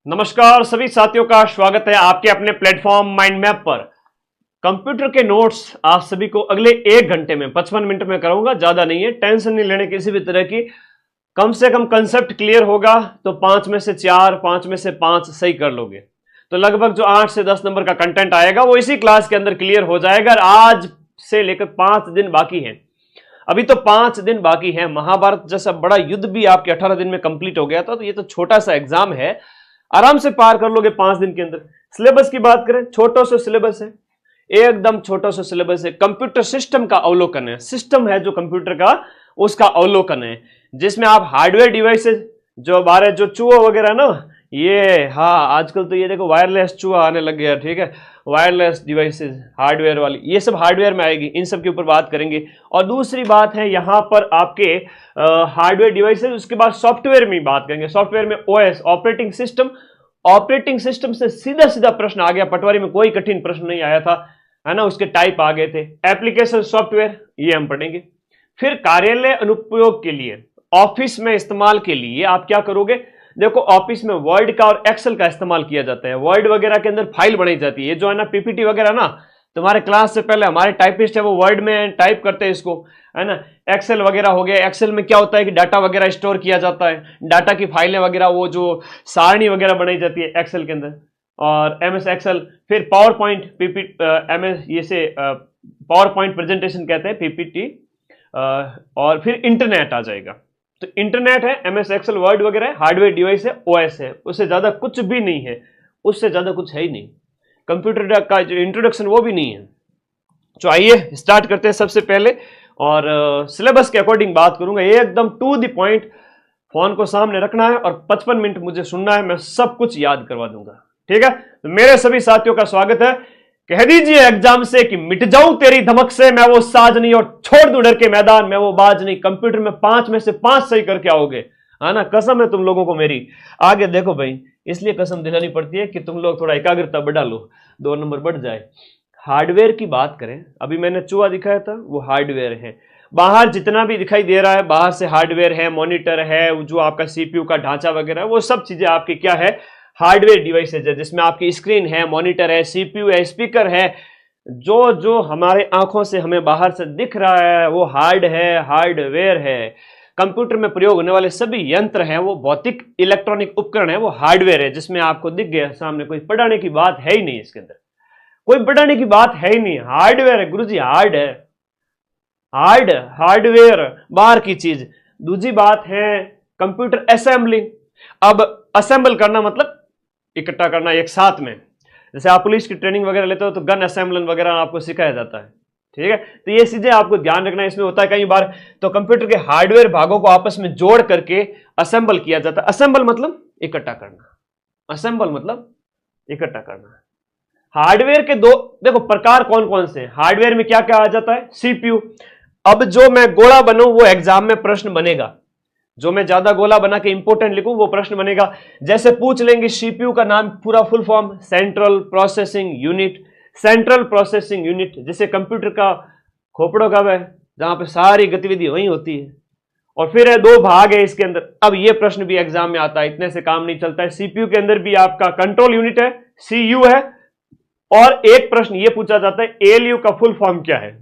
नमस्कार सभी साथियों का स्वागत है आपके अपने प्लेटफॉर्म माइंड मैप पर। कंप्यूटर के नोट्स आप सभी को अगले 1 घंटे में 55 मिनट में कराऊंगा, ज्यादा नहीं है, टेंशन नहीं लेने किसी भी तरह की। कम से कम कंसेप्ट क्लियर होगा तो 5 में से 4, 5 में से 5 सही कर लोगे तो लगभग जो 8 से 10 नंबर का कंटेंट आएगा वो इसी क्लास के अंदर क्लियर हो जाएगा। आज से लेकर 5 दिन बाकी है, अभी तो 5 दिन बाकी है। महाभारत जैसा बड़ा युद्ध भी आपके 18 दिन में कंप्लीट हो गया था, तो ये तो छोटा सा एग्जाम है, आराम से पार कर लोगे 5 दिन के अंदर। सिलेबस की बात करें, छोटा सा सिलेबस है, एकदम छोटा सा सिलेबस है। कंप्यूटर सिस्टम का अवलोकन है, सिस्टम है जो कंप्यूटर का उसका अवलोकन है, जिसमें आप हार्डवेयर डिवाइसेस जो हमारे जो चूहा वगैरह ना, ये हाँ आजकल तो ये देखो वायरलेस चूहा आने लग गया, ठीक है, वायरलेस डिवाइसेस हार्डवेयर वाली, ये सब हार्डवेयर में आएगी, इन सब के ऊपर बात करेंगे। और दूसरी बात है यहाँ पर आपके हार्डवेयर डिवाइसेस, उसके बाद सॉफ्टवेयर में बात करेंगे। सॉफ्टवेयर में OS operating system, operating system से सीधा सीधा प्रश्न आ गया, पटवारी में कोई कठिन प्रश्न नहीं आया था, है ना, उसके टाइप आ गए थे। एप्लीकेशन सॉफ्टवेयर ये हम पढ़ेंगे। फिर कार्यालय अनुप्रयोग के लिए, ऑफिस में इस्तेमाल के लिए आप क्या करोगे, देखो ऑफिस में वर्ड का और एक्सेल का इस्तेमाल किया जाता है। वर्ड वगैरह के अंदर फाइल बनाई जाती है, ये जो है ना पीपीटी वगैरह ना, तुम्हारे क्लास से पहले हमारे टाइपिस्ट है वो वर्ड में टाइप करते हैं इसको, है ना। एक्सेल वगैरह हो गया, एक्सेल में क्या होता है कि डाटा वगैरह स्टोर किया जाता है, डाटा की फाइलें वगैरह, वो जो सारणी वगैरह बनाई जाती है एक्सेल के अंदर, और एमएस एक्सेल। फिर पावर पॉइंट पीपीटी, एमएस ये से पावर पॉइंट प्रेजेंटेशन कहते हैं पीपीटी, और फिर इंटरनेट आ जाएगा। तो इंटरनेट है, एमएस एक्सेल, वर्ड वगैरह है, हार्डवेयर डिवाइस है, ओएस है, उससे ज्यादा कुछ भी नहीं है, उससे ज्यादा कुछ है ही नहीं। कंप्यूटर का जो इंट्रोडक्शन वो भी नहीं है। तो आइए स्टार्ट करते हैं सबसे पहले, और सिलेबस के अकॉर्डिंग बात करूंगा, एकदम टू द पॉइंट। फोन को सामने रखना है और 55 मिनट मुझे सुनना है, मैं सब कुछ याद करवा दूंगा, ठीक है। तो मेरे सभी साथियों का स्वागत है। कह दीजिए एग्जाम से कि मिट जाऊं तेरी धमक से, मैं वो साज नहीं और छोड़ दूं डर के मैदान, मैं वो बाज नहीं। कंप्यूटर में 5 में से 5 सही करके आओगे, है ना, कसम है तुम लोगों को मेरी। आगे देखो भाई, इसलिए कसम दिलानी पड़ती है कि तुम लोग थोड़ा एकाग्रता बढ़ा लो, 2 नंबर बढ़ जाए। हार्डवेयर की बात करें, अभी मैंने चूहा दिखाया था, वो हार्डवेयर है। बाहर जितना भी दिखाई दे रहा है बाहर से हार्डवेयर है, मॉनिटर है, जो आपका सीपीयू का ढांचा वगैरह है, वो सब चीजें आपकी क्या है, हार्डवेयर डिवाइसेज है, जिसमें आपकी स्क्रीन है, मॉनिटर है, सीपीयू है, स्पीकर है। जो जो हमारे आंखों से हमें बाहर से दिख रहा है वो हार्ड है, हार्डवेयर है। कंप्यूटर में प्रयोग होने वाले सभी यंत्र हैं, वो भौतिक इलेक्ट्रॉनिक उपकरण है, वो हार्डवेयर है, जिसमें आपको दिख गया सामने, कोई पढ़ाने की बात है ही नहीं, इसके अंदर कोई पढ़ाने की बात है ही नहीं, हार्डवेयर है गुरुजी, हार्ड है, हार्ड हार्डवेयर बाहर की चीज। दूसरी बात है कंप्यूटर असेंबलिंग। अब असेंबल करना मतलब इकट्ठा करना एक साथ में, जैसे आप पुलिस की ट्रेनिंग वगैरह लेते हो तो गन असेंबलिंग वगैरह आपको सिखाया जाता है, ठीक है। तो ये चीजें आपको ध्यान रखना, इसमें होता है कई बार तो कंप्यूटर के हार्डवेयर भागों को आपस में जोड़ करके असेंबल किया जाता है। असेंबल मतलब इकट्ठा करना, असेंबल मतलब इकट्ठा करना। हार्डवेयर के दो देखो प्रकार कौन कौन से, हार्डवेयर में क्या क्या आ जाता है, सीपीयू। अब जो मैं गोला बनूं वो एग्जाम में प्रश्न बनेगा, जो मैं ज्यादा गोला बना के इंपोर्टेंट लिखूं वो प्रश्न बनेगा। जैसे पूछ लेंगे सीपीयू का नाम पूरा full form, central processing unit. Central processing unit जैसे कंप्यूटर का खोपड़ों का है, जहां पे सारी गतिविधि वहीं होती है। और फिर है 2 भाग है इसके अंदर, अब ये प्रश्न भी एग्जाम में आता है, इतने से काम नहीं चलता है। सीपीयू के अंदर भी आपका कंट्रोल यूनिट है, सीयू है, और एक प्रश्न ये पूछा जाता है एएलयू का फुल फॉर्म क्या है,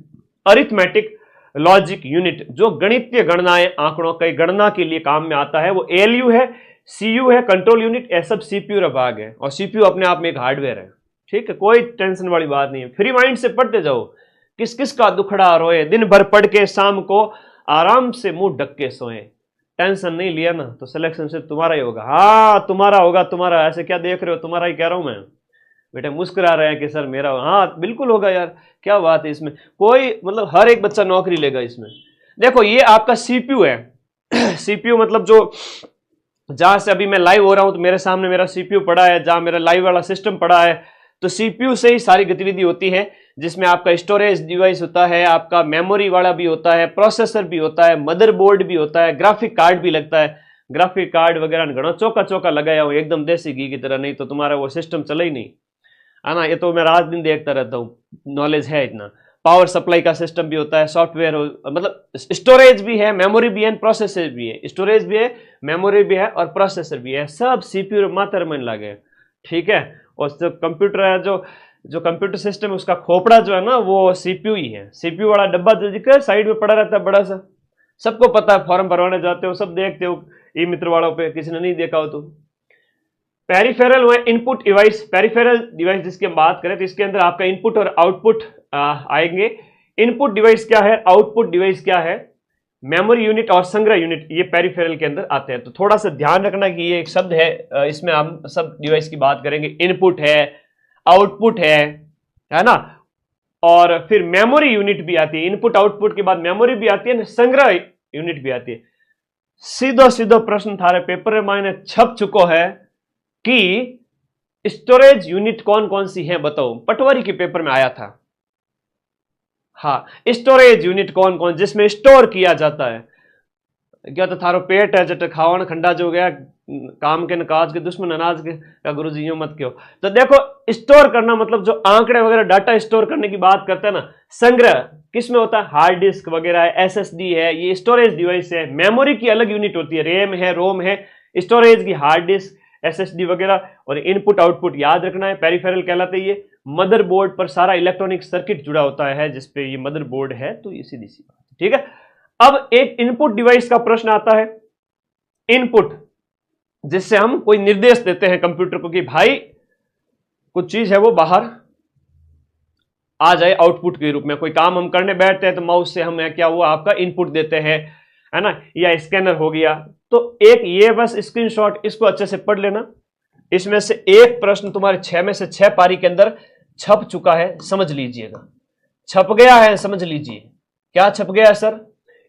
अरिथमेटिक लॉजिक यूनिट, जो गणितीय गणनाएं, आंकड़ों की गणना के लिए काम में आता है, वो एएलयू है, सीयू है, कंट्रोल यूनिट, ये सब सीपीयू भाग है। और सीपीयू अपने आप में एक हार्डवेयर है, ठीक है, कोई टेंशन वाली बात नहीं है। फ्री माइंड से पढ़ते जाओ, किस किस का दुखड़ा रोए, दिन भर पढ़ के शाम को आराम से मुंह ढक के सोए। टेंशन नहीं लिया ना तो सिलेक्शन से तुम्हारा ही होगा, हाँ तुम्हारा होगा, तुम्हारा। ऐसे क्या देख रहे हो, तुम्हारा ही कह रहा हूं मैं। बेटे मुस्कुरा रहे हैं कि सर मेरा, हाँ बिल्कुल होगा यार, क्या बात है इसमें, कोई मतलब हर एक बच्चा नौकरी लेगा इसमें। देखो ये आपका सीपीयू है सीपीयू मतलब जो, जहां से अभी मैं लाइव हो रहा हूं तो मेरे सामने मेरा सीपीयू पड़ा है, जहां मेरा लाइव वाला सिस्टम पड़ा है, तो सीपीयू से ही सारी गतिविधि होती है, जिसमें आपका स्टोरेज डिवाइस होता है, आपका मेमोरी वाला भी होता है, प्रोसेसर भी होता है, मदरबोर्ड भी होता है, ग्राफिक कार्ड भी लगता है। ग्राफिक कार्ड वगैरह घना चौका चौका लगाया हो एकदम देसी घी की तरह, नहीं तो तुम्हारा वो सिस्टम चला ही नहीं, है ना। ये तो मैं रात दिन देखता रहता हूँ, नॉलेज है इतना। पावर सप्लाई का सिस्टम भी होता है, सॉफ्टवेयर मतलब स्टोरेज भी है, मेमोरी भी है, प्रोसेसर भी है। स्टोरेज भी है, मेमोरी भी है और प्रोसेसर भी है, सब सीपीयू मात्र में लगे, ठीक है। और जो कंप्यूटर है, जो कंप्यूटर सिस्टम है, उसका खोपड़ा जो है ना वो सीपीयू ही है। सीपीयू वाला डब्बा जो दिखा साइड में पड़ा रहता है बड़ा सा, सबको पता है, फॉर्म भरवाने जाते हो सब देखते हो ई मित्र वालों पे, किसी ने नहीं देखा हो तो। पेरिफेरल व इनपुट डिवाइस, पेरिफेरल डिवाइस जिसकी हम बात करें तो इसके अंदर आपका इनपुट और आउटपुट आएंगे। इनपुट डिवाइस क्या है, आउटपुट डिवाइस क्या है, मेमोरी यूनिट और संग्रह यूनिट, ये पेरिफेरल के अंदर आते हैं। तो थोड़ा सा ध्यान रखना कि ये एक शब्द है, इसमें हम सब डिवाइस की बात करेंगे। इनपुट है, आउटपुट है ना, और फिर मेमोरी यूनिट भी आती है। इनपुट आउटपुट के बाद मेमोरी भी आती है, संग्रह यूनिट भी आती है। सीधो सीधो प्रश्न थारे पेपर में मैंने छप चुको है कि स्टोरेज यूनिट कौन कौन सी है बताओ, पटवारी के पेपर में आया था। हाँ, स्टोरेज यूनिट कौन कौन जिसमें स्टोर किया जाता है। क्या तो थारो पेट है जट खावन खंडा जो गया, काम के नकाज के दुश्मन अनाज के का गुरुजी यूं मत क्यों। तो देखो स्टोर करना मतलब जो आंकड़े वगैरह डाटा स्टोर करने की बात करते हैं ना, संग्रह किसमें होता है, हार्ड डिस्क वगैरह है, एसएसडी है, ये स्टोरेज डिवाइस है। मेमोरी की अलग यूनिट होती है, रैम है, रोम है, स्टोरेज की हार्ड डिस्क, एसएसडी वगैरह। और इनपुट आउटपुट याद रखना है, पेरिफेरल कहलाते हैं। ये मदरबोर्ड पर सारा इलेक्ट्रॉनिक सर्किट जुड़ा होता है जिसपे ये मदरबोर्ड है, तो ये सीधी सी बात, ठीक है। अब एक इनपुट डिवाइस का प्रश्न आता है। इनपुट जिससे हम कोई निर्देश देते हैं कंप्यूटर को कि भाई कुछ चीज है वो बाहर आ जाए आउटपुट के रूप में। कोई काम हम करने बैठते हैं तो माउस से हम क्या हुआ आपका इनपुट देते हैं, है ना, या स्कैनर हो गया। तो एक ये बस स्क्रीनशॉट, इसको अच्छे से पढ़ लेना। इसमें से एक प्रश्न तुम्हारे 6 में से 6 पारी के अंदर छप चुका है, समझ लीजिएगा। छप गया है, समझ लीजिए क्या छप गया है सर।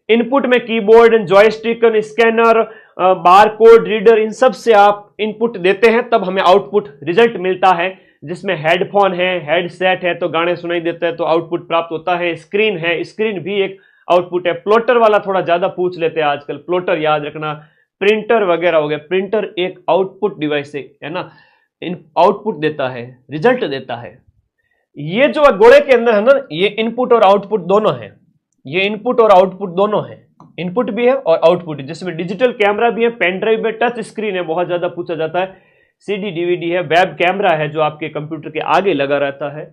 इनपुट में keyboard, joystick, scanner, barcode reader, इन सब से आप इनपुट देते हैं, तब हमें आउटपुट रिजल्ट मिलता है। जिसमें हेडफोन है, हेडसेट है तो गाने सुनाई देते हैं तो आउटपुट प्राप्त होता है। स्क्रीन है, स्क्रीन भी एक आउटपुट है। प्लॉटर वाला थोड़ा ज्यादा पूछ लेते हैं आजकल, प्लॉटर याद रखना। प्रिंटर वगैरह हो गया, प्रिंटर एक आउटपुट डिवाइस है ना, आउटपुट देता है, रिजल्ट देता है। ये जो गोले के अंदर है ना, ये इनपुट और आउटपुट दोनों है। ये इनपुट और आउटपुट दोनों है, इनपुट भी है और आउटपुट, जिसमें डिजिटल कैमरा भी है, पेन ड्राइव में टच स्क्रीन है, बहुत ज्यादा पूछा जाता है, सीडी डीवीडी है, वेब कैमरा है जो आपके कंप्यूटर के आगे लगा रहता है।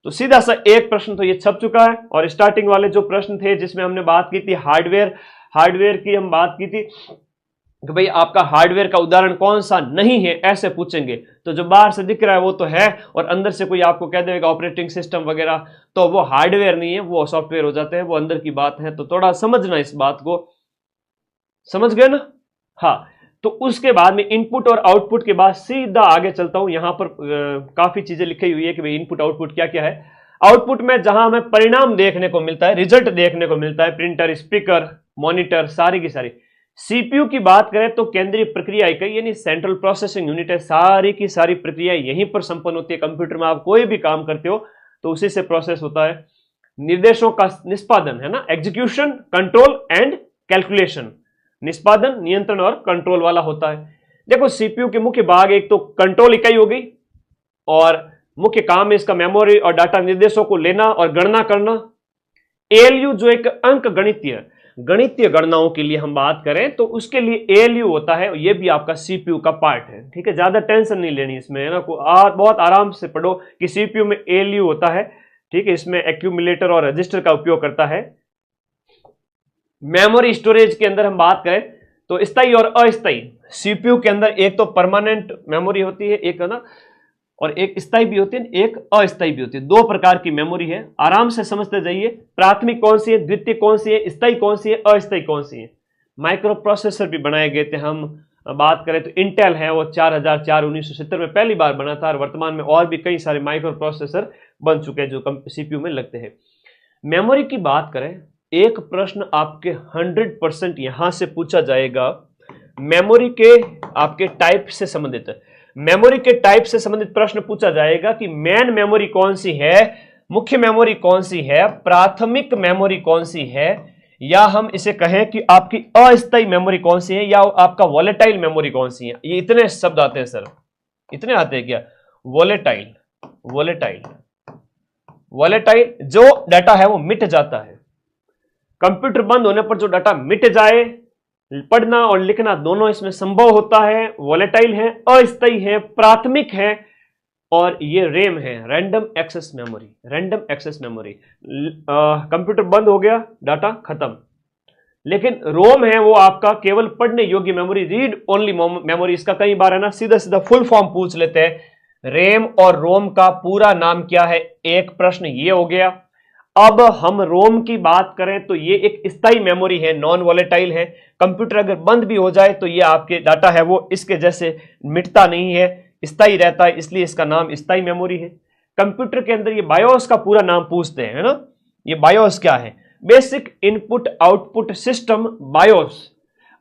तो सीधा सा एक प्रश्न तो ये छप चुका है। और स्टार्टिंग वाले जो प्रश्न थे जिसमें हमने बात की थी हार्डवेयर की हम बात की थी कि भाई आपका हार्डवेयर का उदाहरण कौन सा नहीं है, ऐसे पूछेंगे। तो जो बाहर से दिख रहा है वो तो है, और अंदर से कोई आपको कह देगा ऑपरेटिंग सिस्टम वगैरह, तो वो हार्डवेयर नहीं है, वो सॉफ्टवेयर हो जाते हैं, वो अंदर की बात है। तो थोड़ा समझना इस बात को, समझ गए ना। हाँ, तो उसके बाद में इनपुट और आउटपुट के बाद सीधा आगे चलता हूं। यहां पर काफी चीजें लिखी हुई है कि भाई इनपुट आउटपुट क्या क्या है। आउटपुट में जहां हमें परिणाम देखने को मिलता है, रिजल्ट देखने को मिलता है, प्रिंटर, स्पीकर, मॉनिटर, सारी की सारी। सीपीयू की बात करें तो केंद्रीय प्रक्रिया इकाई यानी सेंट्रल प्रोसेसिंग यूनिट है। सारी की सारी प्रक्रिया यहीं पर संपन्न होती है। कंप्यूटर में आप कोई भी काम करते हो तो उसी से प्रोसेस होता है। निर्देशों का निष्पादन है ना, एग्जीक्यूशन, कंट्रोल एंड कैलकुलेशन। निष्पादन, नियंत्रण और कंट्रोल वाला होता है। देखो सीपीयू के मुख्य भाग, एक तो कंट्रोल इकाई हो गई, और मुख्य काम है इसका मेमोरी और डाटा निर्देशों को लेना और गणना करना। एएलयू जो एक अंक गणितीय गणनाओं के लिए हम बात करें तो उसके लिए एएलयू होता है, ये भी आपका सीपीयू का पार्ट है, ठीक है। ज्यादा टेंशन नहीं लेनी इसमें, है ना, बहुत आराम से पढ़ो कि सीपीयू में एएलयू होता है, ठीक है। इसमें एक्यूमुलेटर और रजिस्टर का उपयोग करता है। मेमोरी स्टोरेज के अंदर हम बात करें तो स्थायी और अस्थायी। सीपीयू के अंदर एक तो परमानेंट मेमोरी होती है, एक है ना, और एक स्थायी भी होती है, एक अस्थायी भी होती है। दो प्रकार की मेमोरी है, आराम से समझते जाइए। प्राथमिक कौन सी है, द्वितीय कौन सी है, स्थायी कौन सी है, अस्थायी कौन सी है। माइक्रो प्रोसेसर भी बनाए गए थे। हम बात करें तो इंटेल है, वो 4004 1970 में पहली बार बना था, और वर्तमान में और भी कई सारे माइक्रो प्रोसेसर बन चुके हैं जो सीपीयू में लगते हैं। मेमोरी की बात करें, एक प्रश्न आपके 100% यहां से पूछा जाएगा, मेमोरी के आपके टाइप से संबंधित है। मेमोरी के टाइप से संबंधित प्रश्न पूछा जाएगा कि मेन मेमोरी कौन सी है, मुख्य मेमोरी कौन सी है, प्राथमिक मेमोरी कौन सी है, या हम इसे कहें कि आपकी अस्थायी मेमोरी कौन सी है, या आपका वोलेटाइल मेमोरी कौन सी है। ये इतने शब्द आते हैं सर, इतने आते हैं क्या। वोलेटाइल, वॉलेटाइल जो डाटा है वो मिट जाता है। कंप्यूटर बंद होने पर जो डाटा मिट जाए, पढ़ना और लिखना दोनों इसमें संभव होता है। वॉलेटाइल है, अस्थायी है, प्राथमिक है, और ये रैम है, random access memory. Random access memory, computer बंद हो गया, डाटा खत्म। लेकिन रोम है वो आपका केवल पढ़ने योग्य मेमोरी, रीड ओनली मेमोरी। इसका कई बार है ना सीधा सीधा फुल फॉर्म पूछ लेते हैं, रैम और रोम का पूरा नाम क्या है, एक प्रश्न ये हो गया। अब हम रोम की बात करें तो ये एक स्थायी मेमोरी है, नॉन वॉलेटाइल है। कंप्यूटर अगर बंद भी हो जाए तो ये आपके डाटा है वो इसके जैसे मिटता नहीं है, स्थायी रहता है, इसलिए इसका नाम स्थायी मेमोरी है। कंप्यूटर के अंदर ये बायोस का पूरा नाम पूछते हैं, है ना। ये बायोस क्या है, basic input output system, BIOS.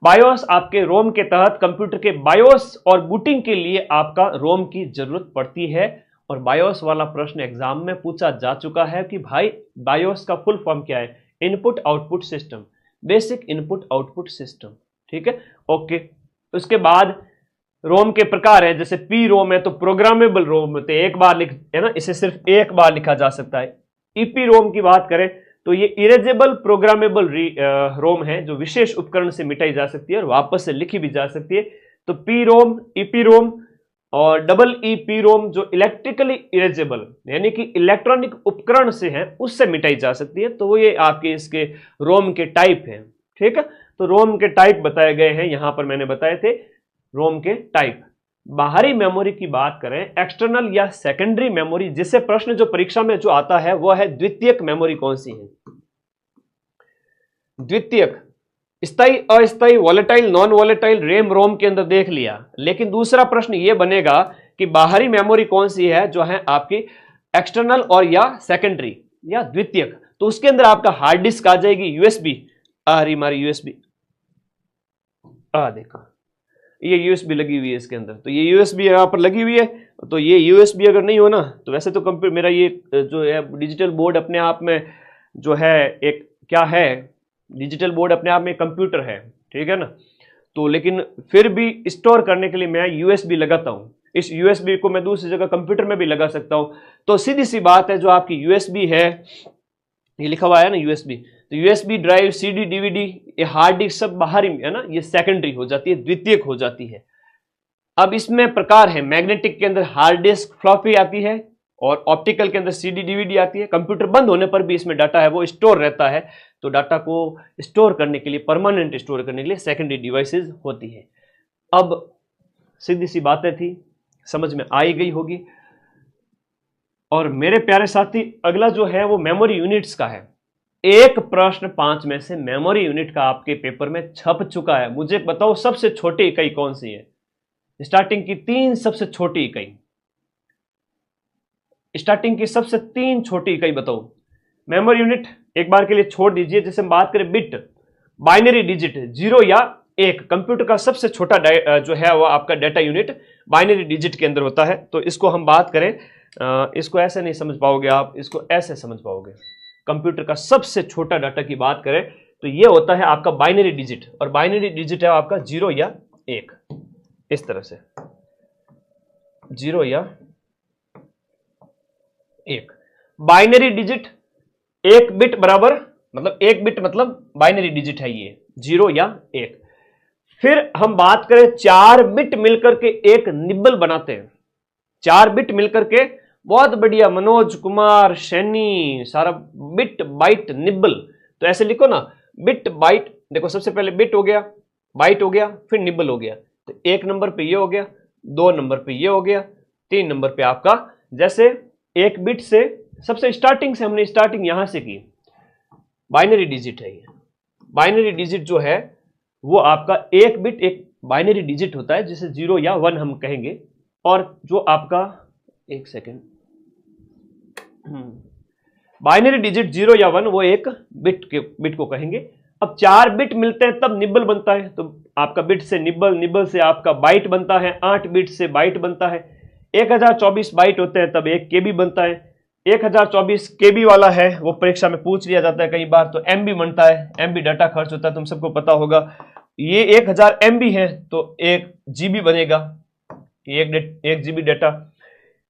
BIOS आपके रोम के तहत कंप्यूटर के बायोस और बूटिंग के लिए आपका रोम की जरूरत पड़ती है। और बायोस वाला प्रश्न एग्जाम में पूछा जा चुका है कि भाई बायोस का फुल फॉर्म क्या है, input output system, basic input output system. ठीक है, ओके। उसके बाद रोम के प्रकार है, जैसे पी रोम है तो प्रोग्रामेबल रोम होते हैं, एक बार लिख है ना, इसे सिर्फ एक बार लिखा जा सकता है। ईपी रोम की बात करें तो ये इरेजेबल प्रोग्रामेबल रोम है, जो विशेष उपकरण से मिटाई जा सकती है और वापस से लिखी भी जा सकती है। तो पी रोम, ईपी रोम और डबल ईपी रोम जो इलेक्ट्रिकली इरेजेबल यानी कि इलेक्ट्रॉनिक उपकरण से है उससे मिटाई जा सकती है। तो वो ये आपके इसके रोम के टाइप हैं। ठीक है, तो रोम के टाइप बताए गए हैं यहां पर, मैंने बताए थे रोम के टाइप। बाहरी मेमोरी की बात करें, एक्सटर्नल या सेकेंडरी मेमोरी, जिससे प्रश्न जो परीक्षा में जो आता है वह है द्वितीयक मेमोरी कौन सी है। द्वितीयक, स्थायी, अस्थायी, volatile, non volatile, RAM ROM के अंदर देख लिया। लेकिन दूसरा प्रश्न यह बनेगा कि बाहरी मेमोरी कौन सी है, जो है आपकी एक्सटर्नल और या सेकेंडरी या द्वितीयक। तो उसके अंदर आपका हार्ड डिस्क आ जाएगी, यूएसबी। आ रही हमारी यूएसबी, देखो ये यूएसबी लगी हुई है इसके अंदर। तो ये यूएसबी यहाँ पर लगी हुई है। तो ये यूएसबी अगर नहीं हो ना, तो वैसे तो कंप्यूटर मेरा ये जो है डिजिटल बोर्ड अपने आप में जो है एक क्या है, डिजिटल बोर्ड अपने आप में कंप्यूटर है, ठीक है ना। तो लेकिन फिर भी स्टोर करने के लिए मैं यूएसबी लगाता हूँ। इस यूएसबी को मैं दूसरी जगह कंप्यूटर में भी लगा सकता हूँ। तो सीधी सी बात है, जो आपकी यूएसबी है, ये लिखा हुआ है ना यूएसबी, तो यूएसबी ड्राइव, सीडी, डीवीडी, ये हार्ड डिस्क सब बाहरी है ना, ये सेकेंडरी हो जाती है, द्वितीयक हो जाती है। अब इसमें प्रकार है, मैग्नेटिक के अंदर हार्ड डिस्क, फ्लॉपी आती है, और ऑप्टिकल के अंदर सीडी, डीवीडी आती है। कंप्यूटर बंद होने पर भी इसमें डाटा है वो स्टोर रहता है। तो डाटा को स्टोर करने के लिए, परमानेंट स्टोर करने के लिए सेकेंडरी डिवाइसेस होती है। अब सीधी सी बातें थी, समझ में आई गई होगी। और मेरे प्यारे साथी, अगला जो है वो मेमोरी यूनिट्स का है। एक प्रश्न 5 में से मेमोरी यूनिट का आपके पेपर में छप चुका है। मुझे बताओ सबसे छोटी इकाई कौन सी है, स्टार्टिंग की 3 सबसे छोटी इकाई, स्टार्टिंग की सबसे 3 छोटी इकाई बताओ। मेमोरी यूनिट एक बार के लिए छोड़ दीजिए। जैसे हम बात करें बिट, बाइनरी डिजिट 0 या 1, कंप्यूटर का सबसे छोटा जो है वो आपका डाटा यूनिट बाइनरी डिजिट के अंदर होता है। तो इसको हम बात करें, इसको ऐसे नहीं समझ पाओगे आप, इसको ऐसे समझ पाओगे। कंप्यूटर का सबसे छोटा डाटा की बात करें तो ये होता है आपका बाइनरी डिजिट, और बाइनरी डिजिट है आपका 0 या 1, इस तरह से 0 या 1। बाइनरी डिजिट 1 बिट बराबर, मतलब 1 बिट मतलब बाइनरी डिजिट है ये, 0 या 1। फिर हम बात करें 4 बिट मिलकर के एक निब्बल बनाते हैं। 4 बिट मिलकर के, बहुत बढ़िया मनोज कुमार सैनी, सारा बिट बाइट निब्बल। तो ऐसे लिखो ना, बिट बाइट। देखो सबसे पहले बिट हो गया, बाइट हो गया, फिर निब्बल हो गया। तो 1 नंबर पे ये हो गया, 2 नंबर पे ये हो गया, 3 नंबर पे आपका, जैसे 1 बिट से सबसे स्टार्टिंग से हमने स्टार्टिंग यहां से की, बाइनरी डिजिट है ये। बाइनरी डिजिट जो है वो आपका 1 बिट एक बाइनरी डिजिट होता है, जिसे 0 या 1 हम कहेंगे। और जो आपका, एक सेकेंड, बाइनरी डिजिट 0 या 1 वो एक बिट को कहेंगे। अब 4 बिट मिलते हैं तब निब्बल बनता है। तो आपका बिट से निब्बल, निब्बल से आपका बाइट बनता है, 8 बिट से बाइट बनता है। 1024 बाइट होते हैं तब 1 केबी बनता है। 1024 केबी वाला है वो परीक्षा में पूछ लिया जाता है कई बार। तो एमबी बनता है, एमबी डाटा खर्च होता है, तुम सबको पता होगा। ये 1000 एमबी है तो 1 जीबी बनेगा, 1 जीबी डाटा।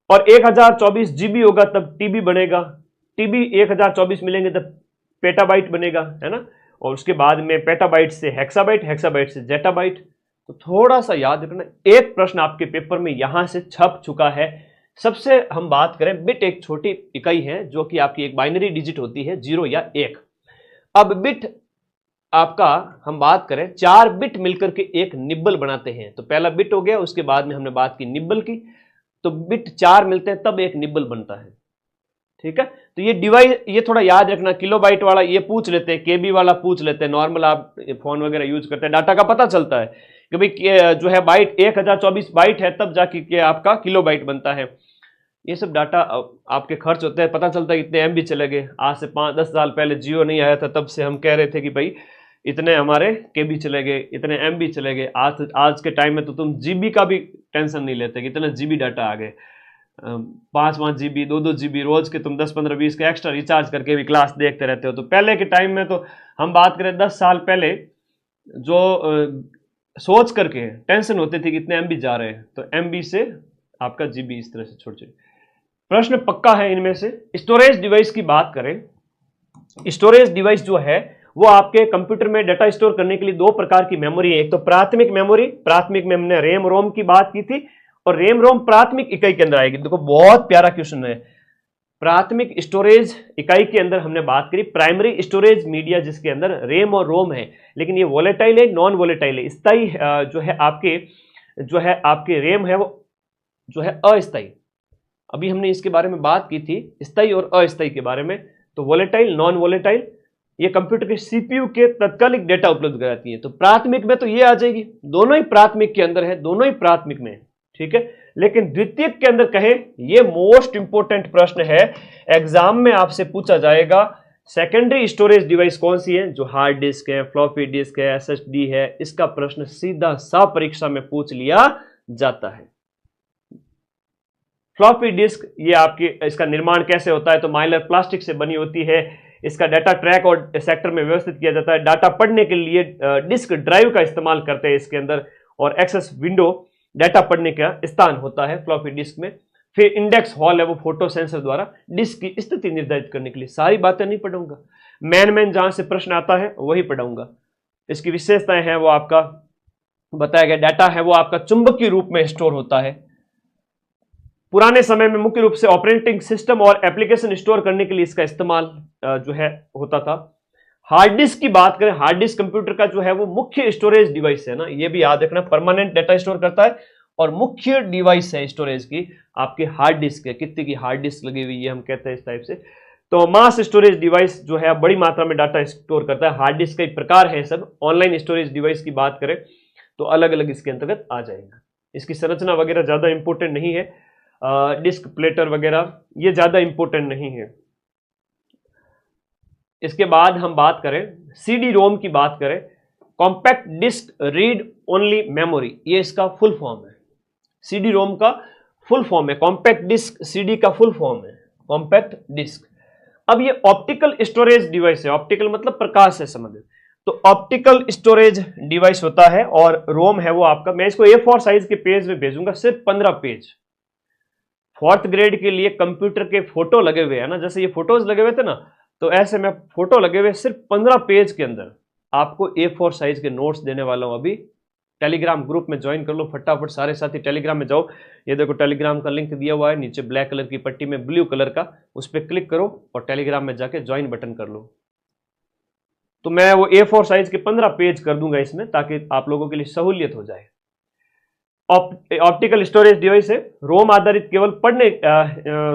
और 1024 जीबी होगा तब टीबी बनेगा। टीबी 1024 मिलेंगे तब पेटाबाइट बनेगा, है ना। और उसके बाद में पेटाबाइट से हेक्साबाइट, हेक्साबाइट से जेटाबाइट। तो थोड़ा सा याद रखना, एक प्रश्न आपके पेपर में यहां से छप चुका है। सबसे हम बात करें, बिट एक छोटी इकाई है जो कि आपकी एक बाइनरी डिजिट होती है, 0 या 1। अब बिट आपका हम बात करें 4 बिट मिलकर के एक निब्बल बनाते हैं। तो पहला बिट हो गया, उसके बाद में हमने बात की निब्बल की, तो बिट 4 मिलते हैं तब एक निब्बल बनता है, ठीक है। तो ये डिवाइस, ये थोड़ा याद रखना, किलोबाइट वाला ये पूछ लेते हैं, केबी वाला पूछ लेते हैं, नॉर्मल आप फोन वगैरह यूज करते हैं, डाटा का पता चलता है कि भाई जो है बाइट 1024 बाइट है तब जाके के आपका किलोबाइट बनता है। ये सब डाटा आपके खर्च होते हैं, पता चलता है कितने एमबी चले गए। आज से 5-10 साल पहले जियो नहीं आया था तब से हम कह रहे थे कि भाई इतने हमारे केबी चले गए, इतने एमबी चले गए। आज के टाइम में तो तुम जीबी का भी टेंशन नहीं लेते, कितने जीबी डाटा आ गए। 5-5 जीबी, 2-2 जीबी रोज के तुम 10-15-20 के एक्स्ट्रा रिचार्ज करके भी क्लास देखते रहते हो। तो पहले के टाइम में तो हम बात करें 10 साल पहले, जो सोच करके टेंशन होती थी कितने एमबी जा रहे हैं, तो एमबी से आपका जीबी इस तरह से छोटे छोटे प्रश्न पक्का है इनमें से। स्टोरेज डिवाइस की बात करें, स्टोरेज डिवाइस जो है वो आपके कंप्यूटर में डाटा स्टोर करने के लिए 2 प्रकार की मेमोरी है। एक तो प्राथमिक मेमोरी, प्राथमिक में हमने रैम रोम की बात की थी, और रैम रोम प्राथमिक इकाई के अंदर आएगी। देखो बहुत प्यारा क्वेश्चन है। प्राथमिक स्टोरेज इकाई के अंदर हमने बात करी प्राइमरी स्टोरेज मीडिया, जिसके अंदर रैम और रोम है, लेकिन ये वोलेटाइल है, नॉन वोलेटाइल है। स्थायी जो है आपके रैम है वो जो है अस्थायी। अभी हमने इसके बारे में बात की थी, स्थायी और अस्थायी के बारे में। तो वोलेटाइल, नॉन वोलेटाइल, ये कंप्यूटर के सीपीयू के तात्कालिक डेटा उपलब्ध कराती है। तो प्राथमिक में तो ये आ जाएगी, दोनों ही प्राथमिक के अंदर है, दोनों ही प्राथमिक में, ठीक है। लेकिन द्वितीयक के अंदर कहे, ये मोस्ट इंपोर्टेंट प्रश्न है, एग्जाम में आपसे पूछा जाएगा सेकेंडरी स्टोरेज डिवाइस कौन सी है, जो हार्ड डिस्क है, फ्लॉपी डिस्क है, एसएसडी है। इसका प्रश्न सीधा सा परीक्षा में पूछ लिया जाता है। फ्लॉपी डिस्क, ये आपकी, इसका निर्माण कैसे होता है, तो माइलर प्लास्टिक से बनी होती है। इसका डाटा ट्रैक और सेक्टर में व्यवस्थित किया जाता है। डाटा पढ़ने के लिए डिस्क ड्राइव का इस्तेमाल करते हैं इसके अंदर, और एक्सेस विंडो डाटा पढ़ने का स्थान होता है फ्लॉपी डिस्क में। फिर इंडेक्स हॉल है, वो फोटो सेंसर द्वारा डिस्क की स्थिति निर्धारित करने के लिए। सारी बातें नहीं पढ़ाऊंगा, मैन जहां से प्रश्न आता है वही पढ़ाऊंगा। इसकी विशेषताएं हैं वो आपका बताया गया। डाटा है वो आपका चुंबकीय रूप में स्टोर होता है। पुराने समय में मुख्य रूप से ऑपरेटिंग सिस्टम और एप्लीकेशन स्टोर करने के लिए इसका इस्तेमाल जो है होता था। हार्ड डिस्क की बात करें, हार्ड डिस्क कंप्यूटर का जो है वो मुख्य स्टोरेज डिवाइस है ना, ये भी याद रखना, परमानेंट डाटा स्टोर करता है और मुख्य डिवाइस है स्टोरेज की आपके हार्ड डिस्क है। कितने की हार्ड डिस्क लगी हुई है हम कहते हैं इस टाइप से। तो मास स्टोरेज डिवाइस जो है बड़ी मात्रा में डाटा स्टोर करता है। हार्ड डिस्क का एक प्रकार है सब। ऑनलाइन स्टोरेज डिवाइस की बात करें तो अलग अलग इसके अंतर्गत आ जाएगा। इसकी संरचना वगैरह ज्यादा इंपॉर्टेंट नहीं है, डिस्क प्लेटर वगैरह ये ज्यादा इंपॉर्टेंट नहीं है। इसके बाद हम बात करें सीडी रोम की बात करें, compact disc read only memory, ये इसका फुल फॉर्म है। सीडी रोम का फुल फॉर्म है कॉम्पैक्ट डिस्क, सीडी का फुल फॉर्म है कॉम्पैक्ट डिस्क। अब ये ऑप्टिकल स्टोरेज डिवाइस है, ऑप्टिकल मतलब प्रकाश से संबंधित, तो ऑप्टिकल स्टोरेज डिवाइस होता है। और रोम है वो आपका, मैं इसको A4 साइज के पेज में भेजूंगा, सिर्फ 15 पेज। 4th ग्रेड के लिए कंप्यूटर के फोटो लगे हुए हैं ना, जैसे ये फोटोज लगे हुए थे ना, तो ऐसे में फोटो लगे हुए सिर्फ 15 पेज के अंदर आपको A4 साइज के नोट्स देने वाला हूं। अभी टेलीग्राम ग्रुप में ज्वाइन कर लो फटाफट, सारे साथी टेलीग्राम में जाओ। ये देखो टेलीग्राम का लिंक दिया हुआ है नीचे ब्लैक कलर की पट्टी में ब्लू कलर का, उस पर क्लिक करो और टेलीग्राम में जाके ज्वाइन बटन कर लो। तो मैं वो A4 साइज के 15 पेज कर दूंगा इसमें, ताकि आप लोगों के लिए सहूलियत हो जाए। ऑप्टिकल स्टोरेज डिवाइस है, रोम आधारित, केवल पढ़ने,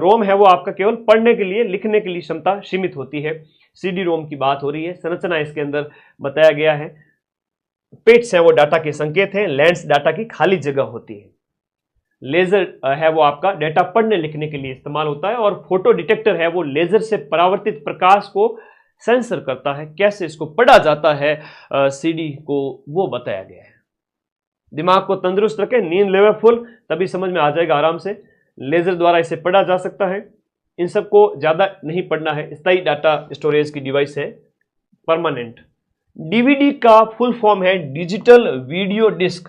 रोम है वो आपका केवल पढ़ने के लिए, लिखने के लिए क्षमता सीमित होती है। सीडी रोम की बात हो रही है। संरचना इसके अंदर बताया गया है। पिट्स है वो डाटा के संकेत हैं, लेंस डाटा की खाली जगह होती है। लेजर है वो आपका डाटा पढ़ने लिखने के लिए इस्तेमाल होता है। और फोटो डिटेक्टर है वो लेजर से परावर्तित प्रकाश को सेंसर करता है। कैसे इसको पढ़ा जाता है सीडी को, वो बताया गया है। दिमाग को तंदुरुस्त रखें, नींद लेवे फुल, तभी समझ में आ जाएगा आराम से। लेजर द्वारा इसे पढ़ा जा सकता है। इन सबको ज्यादा नहीं पढ़ना है। स्थायी डाटा स्टोरेज की डिवाइस है, परमानेंट। डीवीडी का फुल फॉर्म है डिजिटल वीडियो डिस्क।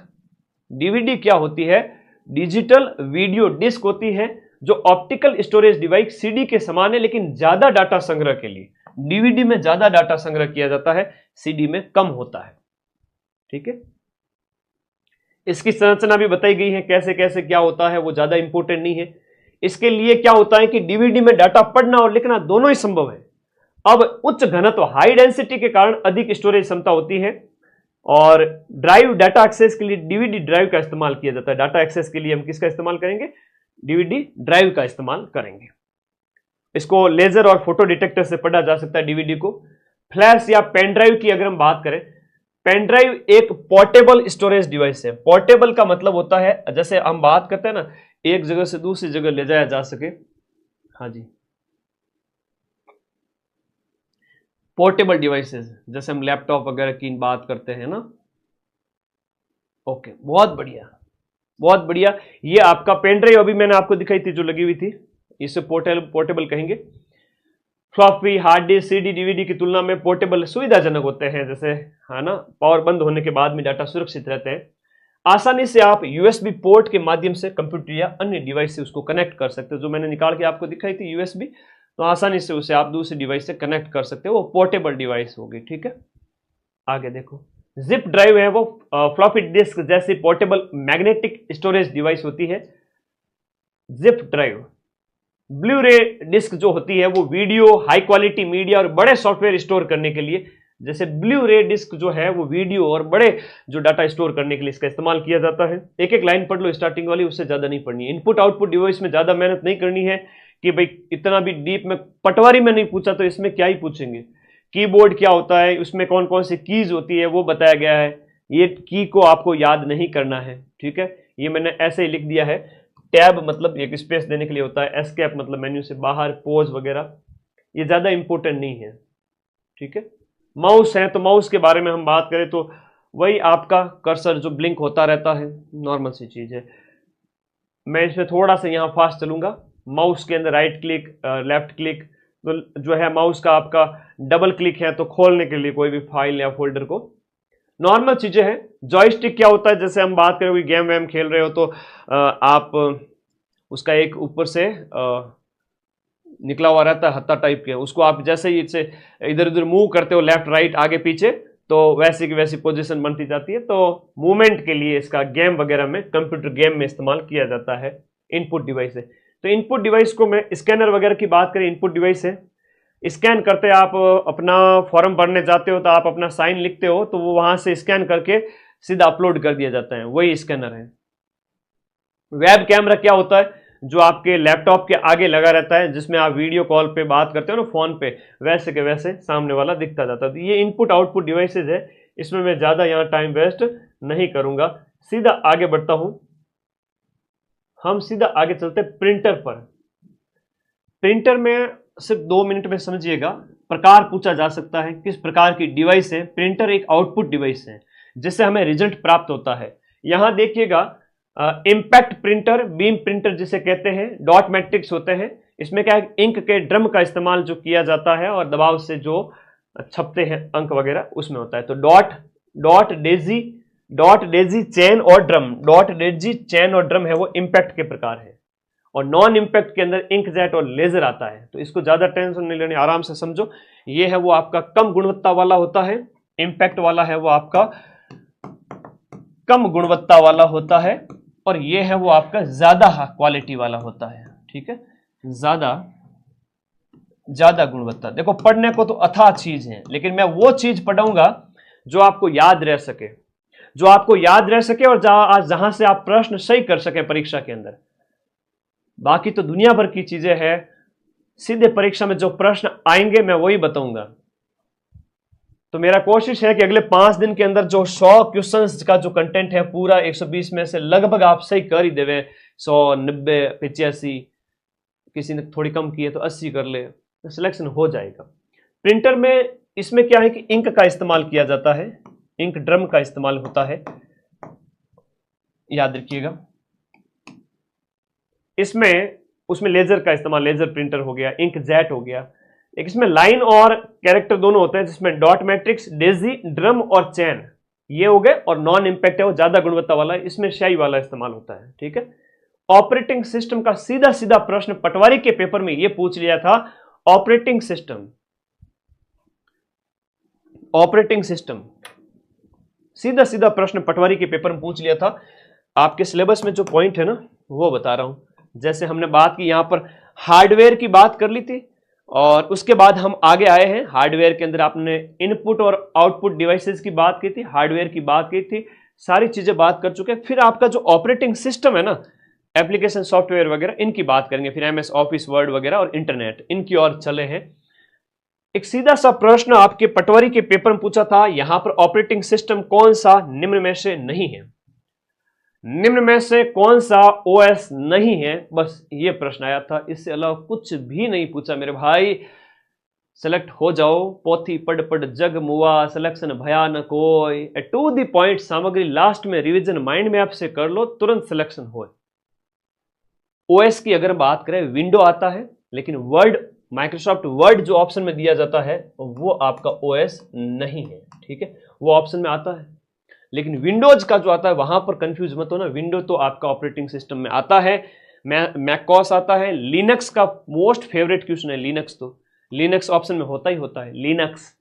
डीवीडी क्या होती है? डिजिटल वीडियो डिस्क होती है। जो ऑप्टिकल स्टोरेज डिवाइस सीडी के समान है, लेकिन ज्यादा डाटा संग्रह के लिए। डीवीडी में ज्यादा डाटा संग्रह किया जाता है, सीडी में कम होता है। ठीक है, इसकी संरचना भी बताई गई है, कैसे कैसे क्या होता है, वो ज्यादा इंपॉर्टेंट नहीं है। इसके लिए क्या होता है कि डीवीडी में डाटा पढ़ना और लिखना दोनों ही संभव है। अब उच्च घनत्व हाई डेंसिटी के कारण अधिक स्टोरेज क्षमता होती है, और ड्राइव डाटा एक्सेस के लिए डीवीडी ड्राइव का इस्तेमाल किया जाता है। डाटा एक्सेस के लिए हम किसका इस्तेमाल करेंगे? डीवीडी ड्राइव का इस्तेमाल करेंगे। इसको लेजर और फोटो डिटेक्टर से पढ़ा जा सकता है डीवीडी को। फ्लैश या पेन ड्राइव की अगर हम बात करें, पेन ड्राइव एक पोर्टेबल स्टोरेज डिवाइस है। पोर्टेबल का मतलब होता है, जैसे हम बात करते हैं ना, एक जगह से दूसरी जगह ले जाया जा सके। हाँ जी, पोर्टेबल डिवाइसेस, जैसे हम लैपटॉप वगैरह की बात करते हैं ना। ओके, बहुत बढ़िया बहुत बढ़िया। ये आपका पेन ड्राइव अभी मैंने आपको दिखाई थी जो लगी हुई थी, इसे पोर्टेबल कहेंगे। Floppy, hard disk, CD, DVD की तुलना में पोर्टेबल सुविधाजनक होते हैं, जैसे है ना, पावर बंद होने के बाद में डाटा सुरक्षित रहते हैं। आसानी से आप यूएसबी पोर्ट के माध्यम से कंप्यूटर या अन्य डिवाइस से उसको कनेक्ट कर सकते हो। जो मैंने निकाल के आपको दिखाई थी यूएसबी, तो आसानी से उसे आप दूसरी डिवाइस से कनेक्ट कर सकते हो, वो पोर्टेबल डिवाइस होगी। ठीक है, आगे देखो, जिप ड्राइव है वो फ्लॉपी डिस्क जैसी पोर्टेबल मैग्नेटिक स्टोरेज डिवाइस होती है। जिप ड्राइव, ब्लू रे डिस्क जो होती है वो वीडियो, हाई क्वालिटी मीडिया और बड़े सॉफ्टवेयर स्टोर करने के लिए, जैसे ब्लू रे डिस्क जो है वो वीडियो और बड़े जो डाटा स्टोर करने के लिए इसका इस्तेमाल किया जाता है। एक एक लाइन पढ़ लो स्टार्टिंग वाली, उससे ज्यादा नहीं पढ़नी है। इनपुट आउटपुट डिवाइस में ज्यादा मेहनत नहीं करनी है कि भाई इतना भी डीप में, पटवारी में नहीं पूछा तो इसमें क्या ही पूछेंगे। कीबोर्ड क्या होता है, उसमें कौन कौन सी कीज होती है वो बताया गया है, ये की को आपको याद नहीं करना है। ठीक है, ये मैंने ऐसे ही लिख दिया है। टैब मतलब एक स्पेस देने के लिए होता है, एस्केप मतलब मेन्यू से बाहर, पॉज वगैरह, ये ज्यादा इंपॉर्टेंट नहीं है। ठीक है, माउस है तो माउस के बारे में हम बात करें तो वही आपका कर्सर जो ब्लिंक होता रहता है, नॉर्मल सी चीज है। मैं इसमें थोड़ा सा यहाँ फास्ट चलूंगा। माउस के अंदर राइट क्लिक, लेफ्ट क्लिक, तो जो है माउस का आपका डबल क्लिक है तो खोलने के लिए कोई भी फाइल या फोल्डर को, नॉर्मल चीजें हैं। जॉयस्टिक क्या होता है, जैसे हम बात करें गेम वैम खेल रहे हो तो आप उसका एक ऊपर से निकला हुआ रहता है हत्था टाइप के, उसको आप जैसे ही इसे इधर उधर मूव करते हो, लेफ्ट राइट आगे पीछे, तो वैसी की वैसी पोजीशन बनती जाती है। तो मूवमेंट के लिए इसका गेम वगैरह में, कंप्यूटर गेम में इस्तेमाल किया जाता है। इनपुट डिवाइस है, तो इनपुट डिवाइस को मैं स्कैनर वगैरह की बात करें, इनपुट डिवाइस है। स्कैन करते आप अपना फॉर्म भरने जाते हो तो आप अपना साइन लिखते हो, तो वो वहां से स्कैन करके सीधा अपलोड कर दिया जाता है, वही स्कैनर है। वेब कैमरा क्या होता है, जो आपके लैपटॉप के आगे लगा रहता है, जिसमें आप वीडियो कॉल पे बात करते हो ना फोन पे, वैसे के वैसे सामने वाला दिखता जाता है। तो ये इनपुट आउटपुट डिवाइसेज है, इसमें मैं ज्यादा यहाँ टाइम वेस्ट नहीं करूंगा, सीधा आगे बढ़ता हूं। हम सीधा आगे चलते प्रिंटर पर। प्रिंटर में सिर्फ 2 मिनट में समझिएगा। प्रकार पूछा जा सकता है, किस प्रकार की डिवाइस है। प्रिंटर एक आउटपुट डिवाइस है जिससे हमें रिजल्ट प्राप्त होता है। यहां देखिएगा, इंपैक्ट प्रिंटर, बीम प्रिंटर जिसे कहते हैं, डॉट मैट्रिक्स होते हैं। इसमें क्या है, इंक के ड्रम का इस्तेमाल जो किया जाता है और दबाव से जो छपते हैं अंक वगैरह, उसमें होता है। तो डॉट डेजी चैन और ड्रम, डॉट डेजी चैन और ड्रम है वो इंपैक्ट के प्रकार है। और नॉन इंपैक्ट के अंदर इंकजेट और लेजर आता है। तो इसको ज्यादा टेंशन नहीं लेनी, आराम से समझो। ये है वो आपका कम गुणवत्ता वाला होता है, इंपैक्ट वाला है वो आपका कम गुणवत्ता वाला होता है, और ये है वो आपका ज्यादा क्वालिटी वाला होता है। ठीक है, ज्यादा गुणवत्ता। देखो, पढ़ने को तो अथाह चीज है, लेकिन मैं वो चीज पढ़ाऊंगा जो आपको याद रह सके, और जहां से आप प्रश्न सही कर सके परीक्षा के अंदर। बाकी तो दुनिया भर की चीजें हैं, सीधे परीक्षा में जो प्रश्न आएंगे मैं वही बताऊंगा। तो मेरा कोशिश है कि अगले 5 दिन के अंदर जो 100 क्वेश्चंस का जो कंटेंट है पूरा 120 में से लगभग आप सही कर ही देवे। 100, 90, 85, किसी ने थोड़ी कम की है तो 80 कर ले, तो सिलेक्शन हो जाएगा। प्रिंटर में इसमें क्या है कि इंक का इस्तेमाल किया जाता है, इंक ड्रम का इस्तेमाल होता है, याद रखिएगा। उसमें लेजर का इस्तेमाल, लेजर प्रिंटर हो गया, इंक जेट हो गया। एक इसमें लाइन और कैरेक्टर दोनों होते हैं, जिसमें डॉट मैट्रिक्स, डेजी, ड्रम और चैन ये हो गए। और नॉन इंपैक्ट है वो ज्यादा गुणवत्ता वाला है, इसमें स्याही वाला इस्तेमाल होता है। ठीक है, ऑपरेटिंग सिस्टम का सीधा सीधा प्रश्न पटवारी के पेपर में यह पूछ लिया था। ऑपरेटिंग सिस्टम सीधा सीधा प्रश्न पटवारी के पेपर में पूछ लिया था। आपके सिलेबस में जो पॉइंट है ना वो बता रहा हूं। जैसे हमने बात की यहां पर हार्डवेयर की बात कर ली थी और उसके बाद हम आगे आए हैं। हार्डवेयर के अंदर आपने इनपुट और आउटपुट डिवाइसेस की बात की थी, हार्डवेयर की बात की थी, सारी चीजें बात कर चुके हैं। फिर आपका जो ऑपरेटिंग सिस्टम है ना, एप्लीकेशन सॉफ्टवेयर वगैरह, इनकी बात करेंगे। फिर एमएस ऑफिस वर्ड वगैरह और इंटरनेट, इनकी ओर चले हैं। एक सीधा सा प्रश्न आपके पटवारी के पेपर में पूछा था, यहां पर ऑपरेटिंग सिस्टम कौन सा निम्न में से नहीं है, निम्न में से कौन सा ओएस नहीं है, बस ये प्रश्न आया था। इससे अलावा कुछ भी नहीं पूछा मेरे भाई। सेलेक्ट हो जाओ, पोथी पढ़ पढ़ जग मुआ, सिलेक्शन भया न कोई, टू द पॉइंट सामग्री लास्ट में रिवीजन माइंड मैप से कर लो, तुरंत सिलेक्शन हो। ओएस की अगर बात करें, विंडो आता है, लेकिन वर्ड, माइक्रोसॉफ्ट वर्ड जो ऑप्शन में दिया जाता है वो आपका ओएस नहीं है, ठीक है। वो ऑप्शन में आता है, लेकिन विंडोज का जो आता है वहां पर कंफ्यूज मत हो ना। विंडो तो आपका ऑपरेटिंग सिस्टम में आता है, मैकओएस आता है, लिनक्स का मोस्ट फेवरेट क्वेश्चन है। लिनक्स तो लिनक्स ऑप्शन में होता ही होता है। Linux,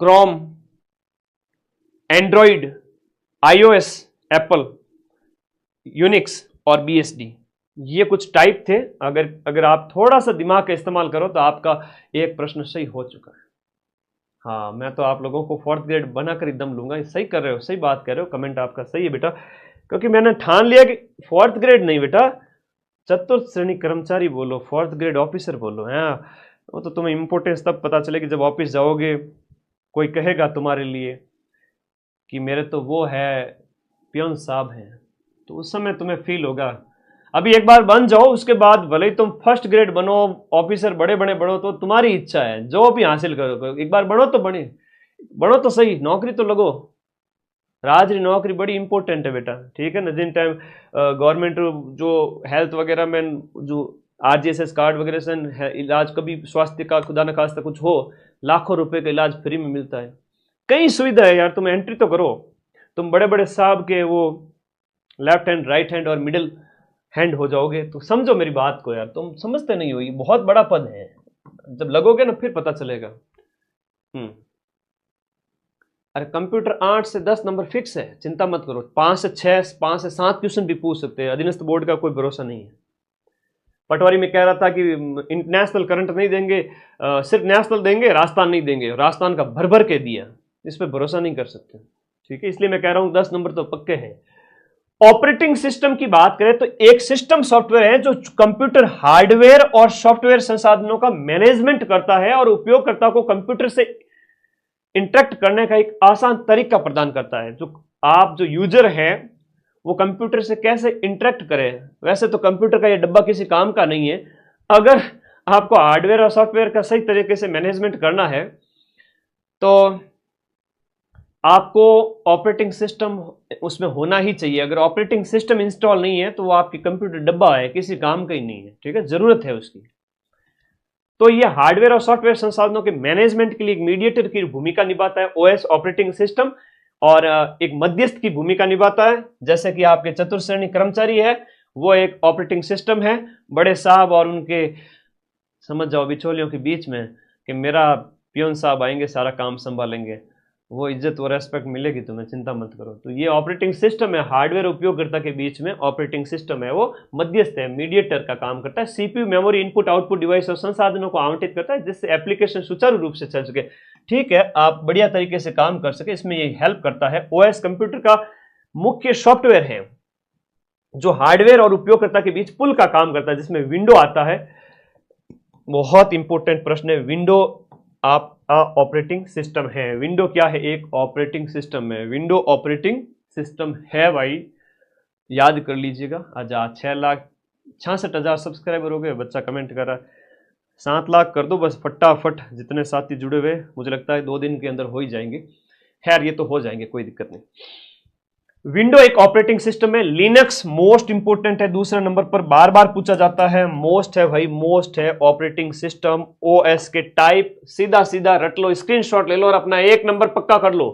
Chrome, Android, iOS, Apple, Unix और बीएसडी, ये कुछ टाइप थे। अगर आप थोड़ा सा दिमाग का इस्तेमाल करो तो आपका एक प्रश्न सही हो चुका है। हाँ, मैं तो आप लोगों को 4th ग्रेड बनाकर एकदम लूंगा। सही कर रहे हो, सही बात कर रहे हो, कमेंट आपका सही है बेटा। क्योंकि मैंने ठान लिया कि 4th ग्रेड नहीं बेटा, चतुर्थ श्रेणी कर्मचारी बोलो, 4th ग्रेड ऑफिसर बोलो। हाँ, वो तो तुम्हें इंपॉर्टेंस तब पता चलेगी जब ऑफिस जाओगे, कोई कहेगा तुम्हारे लिए कि मेरे तो वो है पियोन साहब हैं, तो उस समय तुम्हें फील होगा। अभी एक बार बन जाओ, उसके बाद भले ही तुम 1st ग्रेड बनो, ऑफिसर बड़े बड़े बढ़ो, तो तुम्हारी इच्छा है, जो भी हासिल करो। एक बार बढ़ो तो बढ़ो तो सही, नौकरी तो लगो। राजरी नौकरी बड़ी इंपॉर्टेंट है बेटा, ठीक है ना। जिन टाइम गवर्नमेंट जो हेल्थ वगैरह में जो आरजीएसएस कार्ड वगैरह से इलाज, कभी स्वास्थ्य का खुदा न खास्ता कुछ हो, लाखों रुपए का इलाज फ्री में मिलता है। कई सुविधा है यार, तुम एंट्री तो करो। तुम बड़े बड़े साहब के वो लेफ्ट हैंड, राइट हैंड और मिडिल हैंड हो जाओगे, तो समझो मेरी बात को यार। तुम समझते नहीं हो, ये बहुत बड़ा पद है। जब लगोगे ना फिर पता चलेगा। अरे कंप्यूटर 8 से 10 नंबर फिक्स है, चिंता मत करो। 5 से 6, 5 से 7 क्वेश्चन भी पूछ सकते हैं। अधीनस्थ बोर्ड का कोई भरोसा नहीं है। पटवारी में कह रहा था कि इंटरनेशनल करंट नहीं देंगे, सिर्फ नेशनल देंगे, राजस्थान नहीं देंगे। राजस्थान का भर भर के दिया, इस पर भरोसा नहीं कर सकते, ठीक है। इसलिए मैं कह रहा हूं 10 नंबर तो पक्के हैं। ऑपरेटिंग सिस्टम की बात करें तो एक सिस्टम सॉफ्टवेयर है जो कंप्यूटर हार्डवेयर और सॉफ्टवेयर संसाधनों का मैनेजमेंट करता है और उपयोगकर्ता को कंप्यूटर से इंटरेक्ट करने का एक आसान तरीका प्रदान करता है। जो यूजर है वो कंप्यूटर से कैसे इंटरेक्ट करे। वैसे तो कंप्यूटर का ये डब्बा किसी काम का नहीं है। अगर आपको हार्डवेयर और सॉफ्टवेयर का सही तरीके से मैनेजमेंट करना है तो आपको ऑपरेटिंग सिस्टम उसमें होना ही चाहिए। अगर ऑपरेटिंग सिस्टम इंस्टॉल नहीं है तो वो आपकी कंप्यूटर डब्बा है, किसी काम का ही नहीं है, ठीक है। जरूरत है उसकी। तो ये हार्डवेयर और सॉफ्टवेयर संसाधनों के मैनेजमेंट के लिए एक मीडिएटर की भूमिका निभाता है ओएस ऑपरेटिंग सिस्टम, और एक मध्यस्थ की भूमिका निभाता है। जैसे कि आपके चतुर्थ श्रेणी कर्मचारी है, वो एक ऑपरेटिंग सिस्टम है। बड़े साहब और उनके, समझ जाओ, बिचौलियों के बीच में कि मेरा पियोन साहब आएंगे, सारा काम संभालेंगे, वो इज्जत और रेस्पेक्ट मिलेगी तुम्हें, चिंता मत करो। तो ये ऑपरेटिंग सिस्टम है, हार्डवेयर उपयोगकर्ता के बीच में ऑपरेटिंग सिस्टम है, वो मध्यस्थ है, मीडिएटर का काम करता है। CPU, memory, input output device और संसाधनों को आवंटित करता है जिससे एप्लीकेशन सुचारू रूप से चल सके, ठीक है, आप बढ़िया तरीके से काम कर सके, इसमें ये हेल्प करता है। ओएस कंप्यूटर का मुख्य सॉफ्टवेयर है जो हार्डवेयर और उपयोगकर्ता के बीच पुल का काम करता है, जिसमें विंडो आता है। बहुत इंपॉर्टेंट प्रश्न है, विंडो आपका ऑपरेटिंग सिस्टम है। विंडो क्या है? एक ऑपरेटिंग सिस्टम है। विंडो ऑपरेटिंग सिस्टम है भाई, याद कर लीजिएगा। आज 6,66,000 सब्सक्राइबर हो गए। बच्चा कमेंट कर रहा है 7 लाख कर दो बस फटाफट। जितने साथी जुड़े हुए, मुझे लगता है 2 दिन के अंदर हो ही जाएंगे। खैर, ये तो हो जाएंगे, कोई दिक्कत नहीं। विंडो एक ऑपरेटिंग सिस्टम है। लिनक्स मोस्ट इंपोर्टेंट है, दूसरे नंबर पर बार बार पूछा जाता है। मोस्ट है भाई, मोस्ट है ऑपरेटिंग सिस्टम। ओएस के टाइप सीधा सीधा रट लो, स्क्रीनशॉट ले लो और अपना 1 नंबर पक्का कर लो।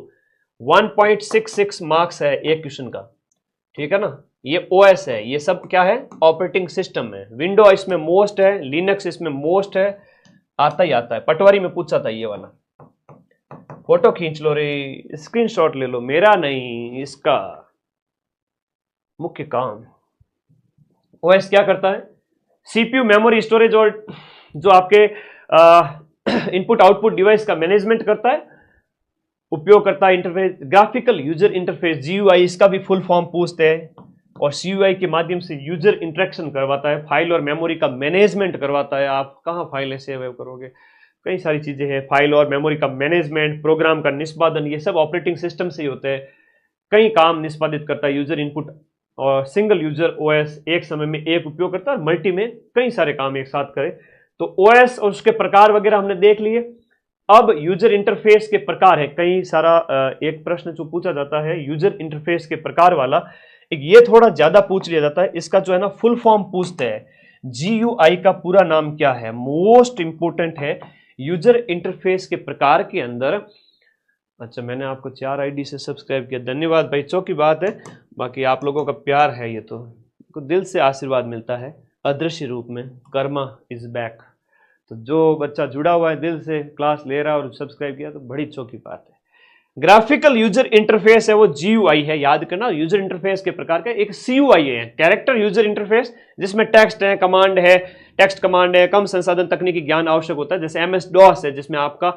1.66 मार्क्स है एक क्वेश्चन का, ठीक है ना। ये ओएस है, ये सब क्या है, ऑपरेटिंग सिस्टम है। विंडो इसमें मोस्ट है, लिनक्स इसमें मोस्ट है, आता ही आता है। पटवारी में पूछा था ये वाला, फोटो खींच लो रे, स्क्रीनशॉट ले लो, मेरा नहीं, इसका मुख्य काम। ओएस क्या करता है, सीपीयू, मेमोरी, स्टोरेज और जो आपके इनपुट आउटपुट डिवाइस का मैनेजमेंट करता है। उपयोगकर्ता interface, graphical user interface, GUI, इसका भी फुल फॉर्म पूछते हैं। और सीयूआई के माध्यम से यूजर इंटरेक्शन करवाता है, फाइल और मेमोरी का मैनेजमेंट करवाता है। आप कहाँ फाइलें सेव करोगे, कई सारी चीजें हैं, फाइल और मेमोरी का मैनेजमेंट, प्रोग्राम का निष्पादन, ये सब ऑपरेटिंग सिस्टम से ही होते हैं। कई काम निष्पादित करता है यूजर इनपुट, और सिंगल यूजर ओएस एक समय में एक उपयोग करता है, मल्टी में कई सारे काम एक साथ करे। तो ओएस और उसके प्रकार वगैरह हमने देख लिए। अब यूजर इंटरफेस के प्रकार है, कई सारा एक प्रश्न जो पूछा जाता है यूजर इंटरफेस के प्रकार वाला, एक ये थोड़ा ज्यादा पूछ लिया जाता है। इसका जो है ना फुल फॉर्म पूछते हैं, जीयूआई का पूरा नाम क्या है, मोस्ट इंपोर्टेंट है यूजर इंटरफेस के प्रकार के अंदर। अच्छा, मैंने आपको 4 आईडी से सब्सक्राइब किया, धन्यवाद भाई, चौकी बात है। बाकी आप लोगों का प्यार है, ये तो दिल से आशीर्वाद मिलता है अदृश्य रूप में। Karma is back. तो जो बच्चा जुड़ा हुआ है दिल से, क्लास ले रहा है और सब्सक्राइब किया, तो बड़ी चौकी बात है। ग्राफिकल यूजर इंटरफेस है वो जीयूआई है, याद करना। यूजर इंटरफेस के प्रकार का एक सीयूआई है, कैरेक्टर यूजर इंटरफेस, जिसमें टेक्स्ट है, कमांड है, टेक्स्ट कमांड है, कम संसाधन तकनीकी ज्ञान आवश्यक होता है। जैसे एमएस डॉस है, जिसमें आपका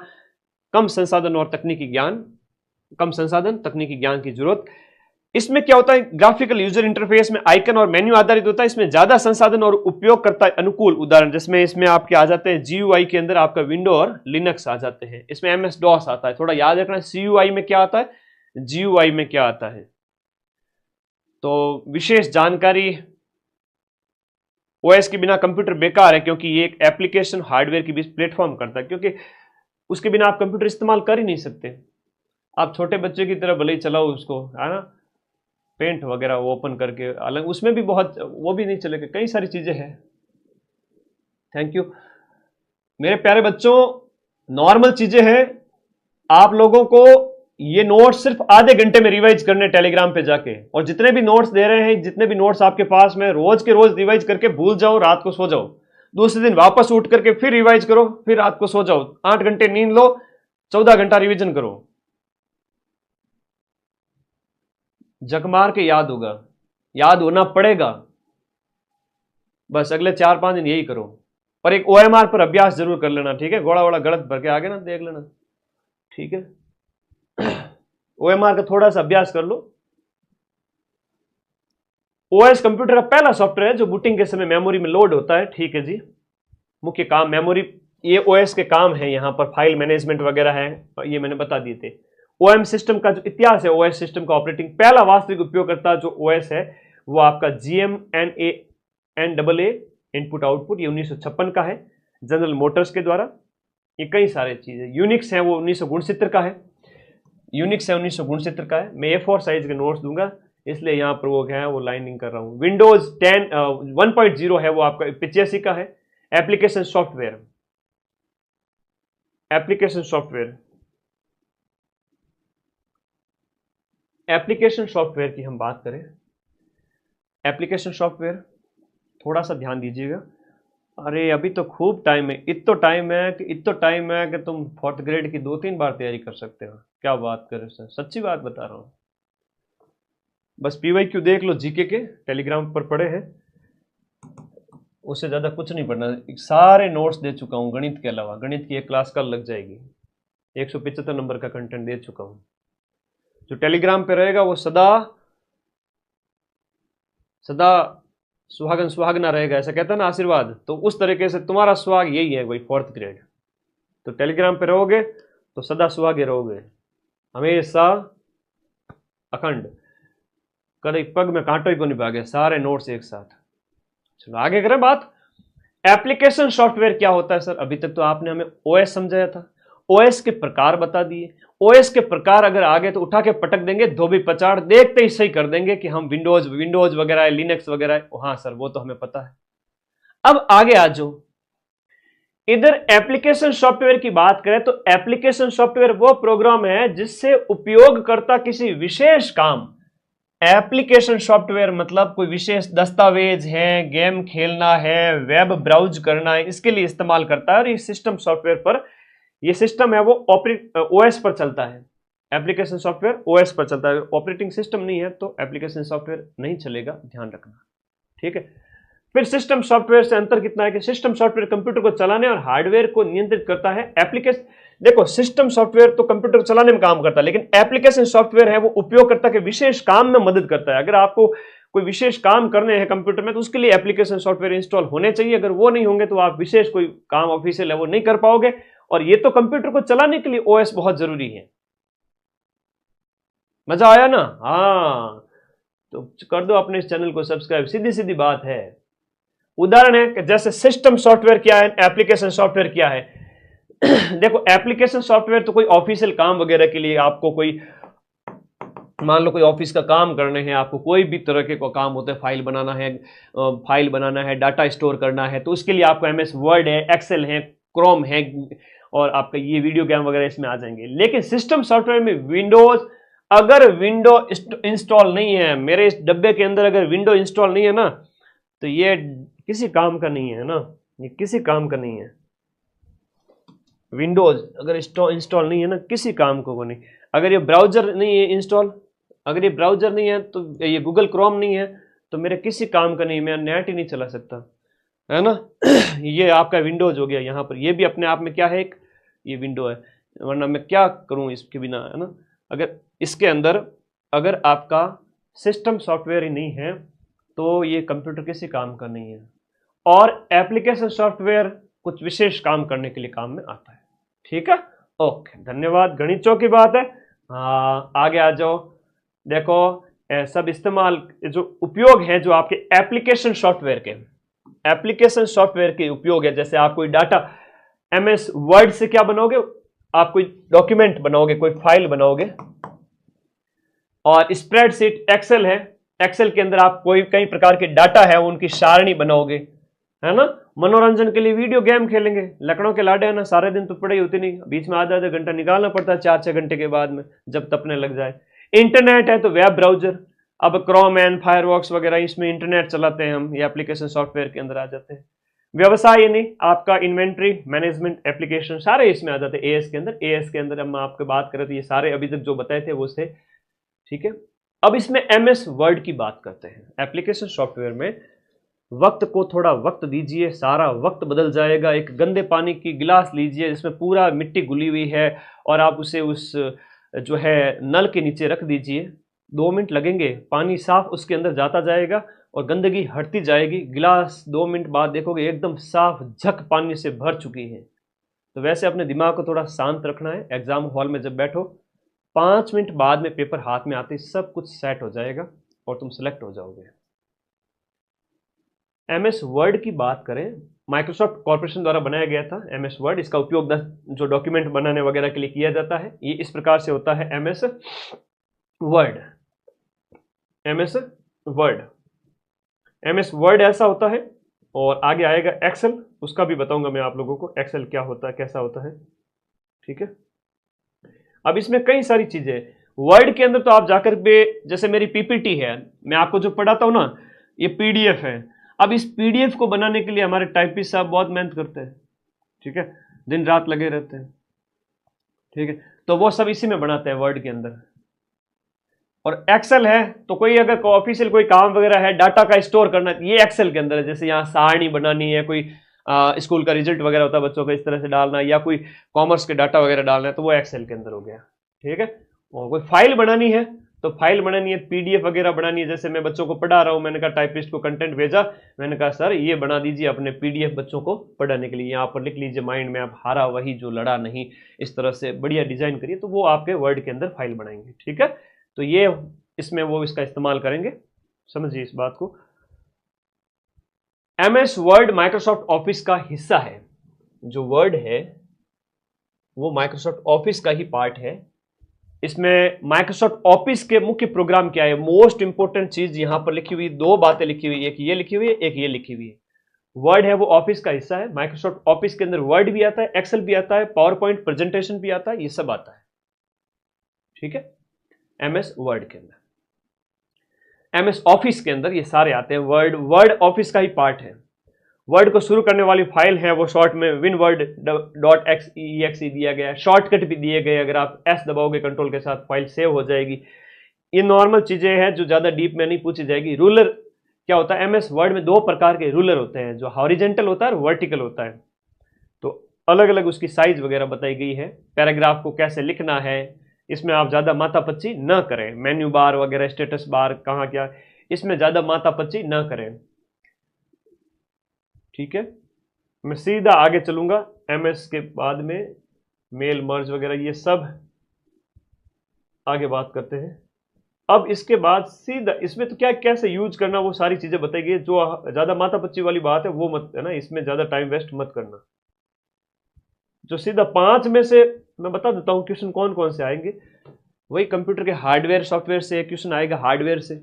कम संसाधन और तकनीकी ज्ञान, कम संसाधन तकनीकी ज्ञान की जरूरत। इसमें क्या होता है, ग्राफिकल यूजर इंटरफेस में आइकन और मेन्यू आधारित होता है। इसमें ज्यादा संसाधन और उपयोग करता है अनुकूल, उदाहरण जिसमें इसमें आपके आ जाते हैं जीयूआई के अंदर आपका विंडो और लिनक्स आ जाते हैं। इसमें एमएस डॉस आता है, थोड़ा याद रखना सीयूआई में क्या आता है, जीयूआई में क्या आता है। तो विशेष जानकारी, ओएस के बिना कंप्यूटर बेकार है, क्योंकि ये एक एप्लीकेशन हार्डवेयर के बीच प्लेटफॉर्म करता है, क्योंकि उसके बिना आप कंप्यूटर इस्तेमाल कर ही नहीं सकते। आप छोटे बच्चे की तरह भले ही चलाओ उसको, है ना, पेंट वगैरह ओपन करके, अलग उसमें भी बहुत, वो भी नहीं चलेगा, कई सारी चीजें हैं। थैंक यू मेरे प्यारे बच्चों, नॉर्मल चीजें हैं। आप लोगों को ये नोट्स सिर्फ आधे घंटे में रिवाइज करने टेलीग्राम पे जाके, और जितने भी नोट्स दे रहे हैं, जितने भी नोट्स आपके पास में, रोज के रोज रिवाइज करके भूल जाओ, रात को सो जाओ, दूसरे दिन वापस उठ करके फिर रिवाइज करो, फिर रात को सो जाओ, 8 घंटे नींद लो, 14 घंटा रिवीजन करो, जगमार के याद होगा, याद होना पड़ेगा। बस अगले 4-5 दिन यही करो, और एक ओएमआर पर अभ्यास जरूर कर लेना, ठीक है। घोड़ा वोड़ा गलत भर के आगे ना देख लेना, ठीक है। ओएमआर का थोड़ा सा अभ्यास कर लो। ओएस कंप्यूटर का पहला सॉफ्टवेयर है जो बूटिंग के समय मेमोरी में लोड होता है, ठीक है जी। मुख्य काम मेमोरी, ये ओएस के काम है, यहां पर फाइल मैनेजमेंट वगैरह है, ये मैंने बता दिए थे। ओएम सिस्टम का जो इतिहास है, ओएस सिस्टम का ऑपरेटिंग, पहला वास्तविक उपयोगकर्ता जो ओएस है वो आपका GMNA इनपुट आउटपुट, ये 1956 का है, जनरल मोटर्स के द्वारा। ये कई सारे चीजें, यूनिक्स है वो 1969 का है, यूनिक्स है 1969 का है। मैं A4 साइज के नोट्स दूंगा, इसलिए यहां पर वो है वो लाइनिंग कर रहा हूं। विंडोज 10 1.0 है वो आपका 85 का है। Application software, application software, application software की हम बात करें, एप्लीकेशन सॉफ्टवेयर थोड़ा सा ध्यान दीजिएगा। अरे अभी तो खूब टाइम है, इतना टाइम है कि तुम 4th ग्रेड की 2-3 बार तैयारी कर सकते हो। क्या बात कर रहे हो सर, सच्ची बात बता रहा हूं। बस PYQ देख लो, जीके के टेलीग्राम पर पड़े हैं, उससे ज्यादा कुछ नहीं पढ़ना। सारे नोट्स दे चुका हूं गणित के अलावा, गणित की एक क्लास कल लग जाएगी, 175 नंबर का कंटेंट दे चुका हूं। जो टेलीग्राम पे रहेगा वो सदा सदा सुहागन सुहागना रहेगा, ऐसा कहता है ना आशीर्वाद, तो उस तरीके से तुम्हारा सुहाग यही है भाई, 4th ग्रेड। तो टेलीग्राम पे रहोगे तो सदा सुहागे रहोगे, हमेशा अखंड, कभी पग में कांटो ही को नहीं भागे, सारे नोट्स एक साथ। चलो आगे करें बात। एप्लीकेशन सॉफ्टवेयर क्या होता है सर, अभी तक तो आपने हमें ओएस समझाया था, ओएस के प्रकार बता दिए। ओएस के प्रकार अगर आगे तो उठा के पटक देंगे, धोबी पचाड़ देखते ही सही कर देंगे कि हम विंडोज वगैरह है, लिनक्स वगैरह है, हाँ सर वो तो हमें पता है। अब आगे आ जाओ, इधर एप्लीकेशन सॉफ्टवेयर की बात करें तो एप्लीकेशन सॉफ्टवेयर वो प्रोग्राम है जिससे उपयोगकर्ता किसी विशेष काम एप्लीकेशन सॉफ्टवेयर मतलब कोई विशेष दस्तावेज है, गेम खेलना है, वेब ब्राउज करना है, इसके लिए इस्तेमाल करता है। और ये सिस्टम सॉफ्टवेयर पर, ये सिस्टम है वो ओएस पर चलता है। एप्लीकेशन सॉफ्टवेयर ओएस पर चलता है, ऑपरेटिंग सिस्टम नहीं है तो एप्लीकेशन सॉफ्टवेयर नहीं चलेगा, ध्यान रखना, ठीक है। फिर सिस्टम सॉफ्टवेयर से अंतर कितना है कि सिस्टम सॉफ्टवेयर कंप्यूटर को चलाने और हार्डवेयर को नियंत्रित करता है। एप्लीकेशन, देखो सिस्टम सॉफ्टवेयर तो कंप्यूटर को चलाने में काम करता है, लेकिन एप्लीकेशन सॉफ्टवेयर है वो उपयोगकर्ता के विशेष काम में मदद करता है। अगर आपको कोई विशेष काम करने हैं कंप्यूटर में तो उसके लिए एप्लीकेशन सॉफ्टवेयर इंस्टॉल होने चाहिए। अगर वो नहीं होंगे तो आप विशेष कोई काम ऑफिशियल है वो नहीं कर पाओगे। और ये तो कंप्यूटर को चलाने के लिए ओएस बहुत जरूरी है। मजा आया ना? हाँ, तो कर दो अपने इस चैनल को सब्सक्राइब, सीधी सीधी बात है। उदाहरण है कि जैसे सिस्टम सॉफ्टवेयर क्या है, एप्लीकेशन सॉफ्टवेयर क्या है। देखो एप्लीकेशन सॉफ्टवेयर तो कोई ऑफिशियल काम वगैरह के लिए, आपको कोई मान लो कोई ऑफिस का काम करने हैं, आपको कोई भी तरह के को काम होता है, फाइल बनाना है, डाटा स्टोर करना है, तो उसके लिए आपको एमएस वर्ड है, एक्सेल है, क्रोम है, और आपका ये वीडियो गेम वगैरह इसमें आ जाएंगे। लेकिन सिस्टम सॉफ्टवेयर में विंडोज, अगर विंडो इंस्टॉल नहीं है, मेरे इस डब्बे के अंदर अगर विंडो इंस्टॉल नहीं है ना, तो ये किसी काम का नहीं है ना, ये किसी काम का नहीं है। विंडोज अगर इंस्टॉल नहीं है ना, किसी काम को नहीं। अगर ये ब्राउजर नहीं है इंस्टॉल, अगर ये ब्राउजर नहीं है तो ये गूगल क्रोम नहीं है तो मेरे किसी काम का नहीं, मैं नेट ही नहीं चला सकता, है ना। ये आपका विंडोज हो गया। यहाँ पर ये भी अपने आप में क्या है, एक ये विंडो है, वरना मैं क्या करूँ इसके बिना, है ना। अगर इसके अंदर अगर आपका सिस्टम सॉफ्टवेयर ही नहीं है तो ये कंप्यूटर किसी काम का नहीं है। और एप्लीकेशन सॉफ्टवेयर कुछ विशेष काम करने के लिए काम में आता है, ठीक है। ओके, धन्यवाद। गणितों की बात है। हाँ, आगे आ जाओ। देखो सब इस्तेमाल जो उपयोग है जो आपके एप्लीकेशन सॉफ्टवेयर के, एप्लीकेशन सॉफ्टवेयर के उपयोग है, जैसे आप कोई डाटा एमएस वर्ड से क्या बनाओगे, आप कोई डॉक्यूमेंट बनाओगे, कोई फाइल बनाओगे। और स्प्रेडशीट एक्सेल है, एक्सेल के अंदर आप कोई कई प्रकार के डाटा है उनकी सारणी बनाओगे, है ना। मनोरंजन के लिए वीडियो गेम खेलेंगे, लकड़ों के लाडे है ना, सारे दिन तो पढ़ाई होती नहीं, बीच में आधा आधा घंटा निकालना पड़ता है 4-6 घंटे के बाद में, जब तपने लग जाए। इंटरनेट है तो वेब ब्राउजर, अब क्रोम एंड फायरवॉक्स वगैरह, इसमें इंटरनेट चलाते हैं हम, ये एप्लीकेशन सॉफ्टवेयर के अंदर आ जाते हैं। व्यवसाय यानी आपका इन्वेंट्री मैनेजमेंट एप्लीकेशन, सारे इसमें आ जाते हैं एएस के अंदर। एएस के अंदर हम आपके बात करें तो ये सारे अभी तक जो बताए थे वो थे, ठीक है। अब इसमें एमएस वर्ड की बात करते हैं। एप्लीकेशन सॉफ्टवेयर में वक्त को थोड़ा वक्त दीजिए, सारा वक्त बदल जाएगा। एक गंदे पानी की गिलास लीजिए जिसमें पूरा मिट्टी घुली हुई है और आप उसे उस जो है नल के नीचे रख दीजिए, 2 मिनट लगेंगे, पानी साफ उसके अंदर जाता जाएगा और गंदगी हटती जाएगी। गिलास 2 मिनट बाद देखोगे एकदम साफ झक पानी से भर चुकी है। तो वैसे अपने दिमाग को थोड़ा शांत रखना है। एग्जाम हॉल में जब बैठो 5 मिनट बाद में पेपर हाथ में आते ही सब कुछ सेट हो जाएगा और तुम सेलेक्ट हो जाओगे। एमएस वर्ड की बात करें, माइक्रोसॉफ्ट कॉर्पोरेशन द्वारा बनाया गया था एमएस वर्ड। इसका उपयोग जो डॉक्यूमेंट बनाने वगैरह के लिए किया जाता है, ये इस प्रकार से होता है MS word. MS word, MS word ऐसा होता है। और आगे आएगा एक्सेल, उसका भी बताऊंगा मैं आप लोगों को, एक्सेल क्या होता है, कैसा होता है, ठीक है। अब इसमें कई सारी चीजें वर्ड के अंदर, तो आप जाकर पे, जैसे मेरी पीपीटी है, मैं आपको जो पढ़ाता हूं ना, ये पीडीएफ है। अब इस पीडीएफ को बनाने के लिए हमारे टाइपिस्ट साहब बहुत मेहनत करते हैं, ठीक है, दिन रात लगे रहते हैं, ठीक है। तो वो सब इसी में बनाते हैं वर्ड के अंदर। और एक्सेल है तो कोई अगर ऑफिशियल कोई काम वगैरह है, डाटा का स्टोर करना, ये एक्सेल के अंदर है। जैसे यहाँ सारणी बनानी है, कोई स्कूल का रिजल्ट वगैरह होता है बच्चों का, इस तरह से डालना, या कोई कॉमर्स के डाटा वगैरह डालना है, तो वो एक्सेल के अंदर हो गया, ठीक है। और कोई फाइल बनानी है तो फाइल बनानी है, पीडीएफ वगैरह बनानी है। जैसे मैं बच्चों को पढ़ा रहा हूं, मैंने कहा टाइपिस्ट को कंटेंट भेजा, मैंने कहा सर ये बना दीजिए अपने पीडीएफ बच्चों को पढ़ाने के लिए, यहाँ पर लिख लीजिए माइंड में, आप हारा वही जो लड़ा नहीं, इस तरह से बढ़िया डिजाइन करिए, तो वो आपके वर्ड के अंदर फाइल बनाएंगे, ठीक है। तो ये इसमें वो इसका इस्तेमाल करेंगे, समझिए इस बात को। एमएस वर्ड माइक्रोसॉफ्ट ऑफिस का हिस्सा है। जो वर्ड है वो माइक्रोसॉफ्ट ऑफिस का ही पार्ट है। इसमें माइक्रोसॉफ्ट ऑफिस के मुख्य प्रोग्राम क्या है, मोस्ट इंपोर्टेंट चीज यहां पर लिखी हुई, 2 बातें लिखी हुई, एक ये लिखी हुई है, एक ये लिखी हुई है। वर्ड है वो ऑफिस का हिस्सा है। माइक्रोसॉफ्ट ऑफिस के अंदर वर्ड भी आता है, एक्सेल भी आता है, पावर पॉइंट प्रेजेंटेशन भी आता है, ये सब आता है, ठीक है, एमएस वर्ड के अंदर। MS ऑफिस के अंदर ये सारे आते हैं। वर्ड ऑफिस का ही पार्ट है। वर्ड को शुरू करने वाली फाइल है वो शॉर्ट में winword.exe दिया गया है। शॉर्टकट भी दिए गए, अगर आप S दबाओगे कंट्रोल के साथ फाइल सेव हो जाएगी। ये नॉर्मल चीजें हैं जो ज्यादा डीप में नहीं पूछी जाएगी। रूलर क्या होता है? MS वर्ड में 2 प्रकार के रूलर होते हैं, जो हॉरिजेंटल होता है और वर्टिकल होता है। तो अलग अलग उसकी साइज वगैरह बताई गई है। पैराग्राफ को कैसे लिखना है, इसमें आप ज्यादा माथापच्ची न करें। मेन्यू बार वगैरह, स्टेटस बार कहाँ क्या, इसमें ज्यादा माथापच्ची न करें। ठीक है, मैं सीधा आगे चलूंगा। MS के बाद में मेल मर्ज वगैरह ये सब आगे बात करते हैं। अब इसके बाद सीधा इसमें तो क्या कैसे यूज करना वो सारी चीजें बताई गई। जो ज्यादा माथापच्ची वाली बात है वो मत है ना, इसमें ज्यादा टाइम वेस्ट मत करना। जो सीधा 5 में से मैं बता देता हूं क्वेश्चन कौन कौन से आएंगे। वही कंप्यूटर के हार्डवेयर सॉफ्टवेयर से क्वेश्चन आएगा, हार्डवेयर से,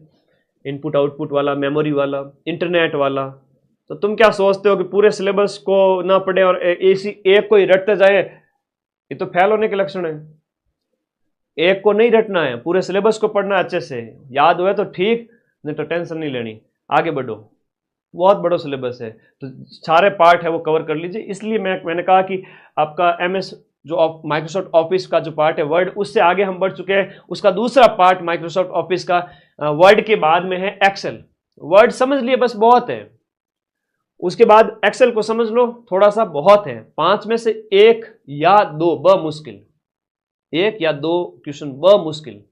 इनपुट आउटपुट वाला, मेमोरी वाला, इंटरनेट वाला। तो तुम क्या सोचते हो कि पूरे सिलेबस को ना पढ़े और एक को ही रटते जाए? ये तो फेल होने के लक्षण है। एक को नहीं रटना है, पूरे सिलेबस को पढ़ना अच्छे से। याद हुआ तो ठीक, नहीं तो टेंशन नहीं लेनी, आगे बढ़ो। बहुत बड़ा सिलेबस है तो सारे पार्ट है वो कवर कर लीजिए। इसलिए मैंने कहा कि आपका MS जो माइक्रोसॉफ्ट ऑफिस का जो पार्ट है वर्ड, उससे आगे हम बढ़ चुके हैं। उसका दूसरा पार्ट माइक्रोसॉफ्ट ऑफिस का वर्ड के बाद में है एक्सेल। वर्ड समझ लिए बस, बहुत है। उसके बाद एक्सेल को समझ लो, थोड़ा सा बहुत है। 5 में से 1 या 2 मुश्किल, 1 या 2 क्वेश्चन मुश्किल।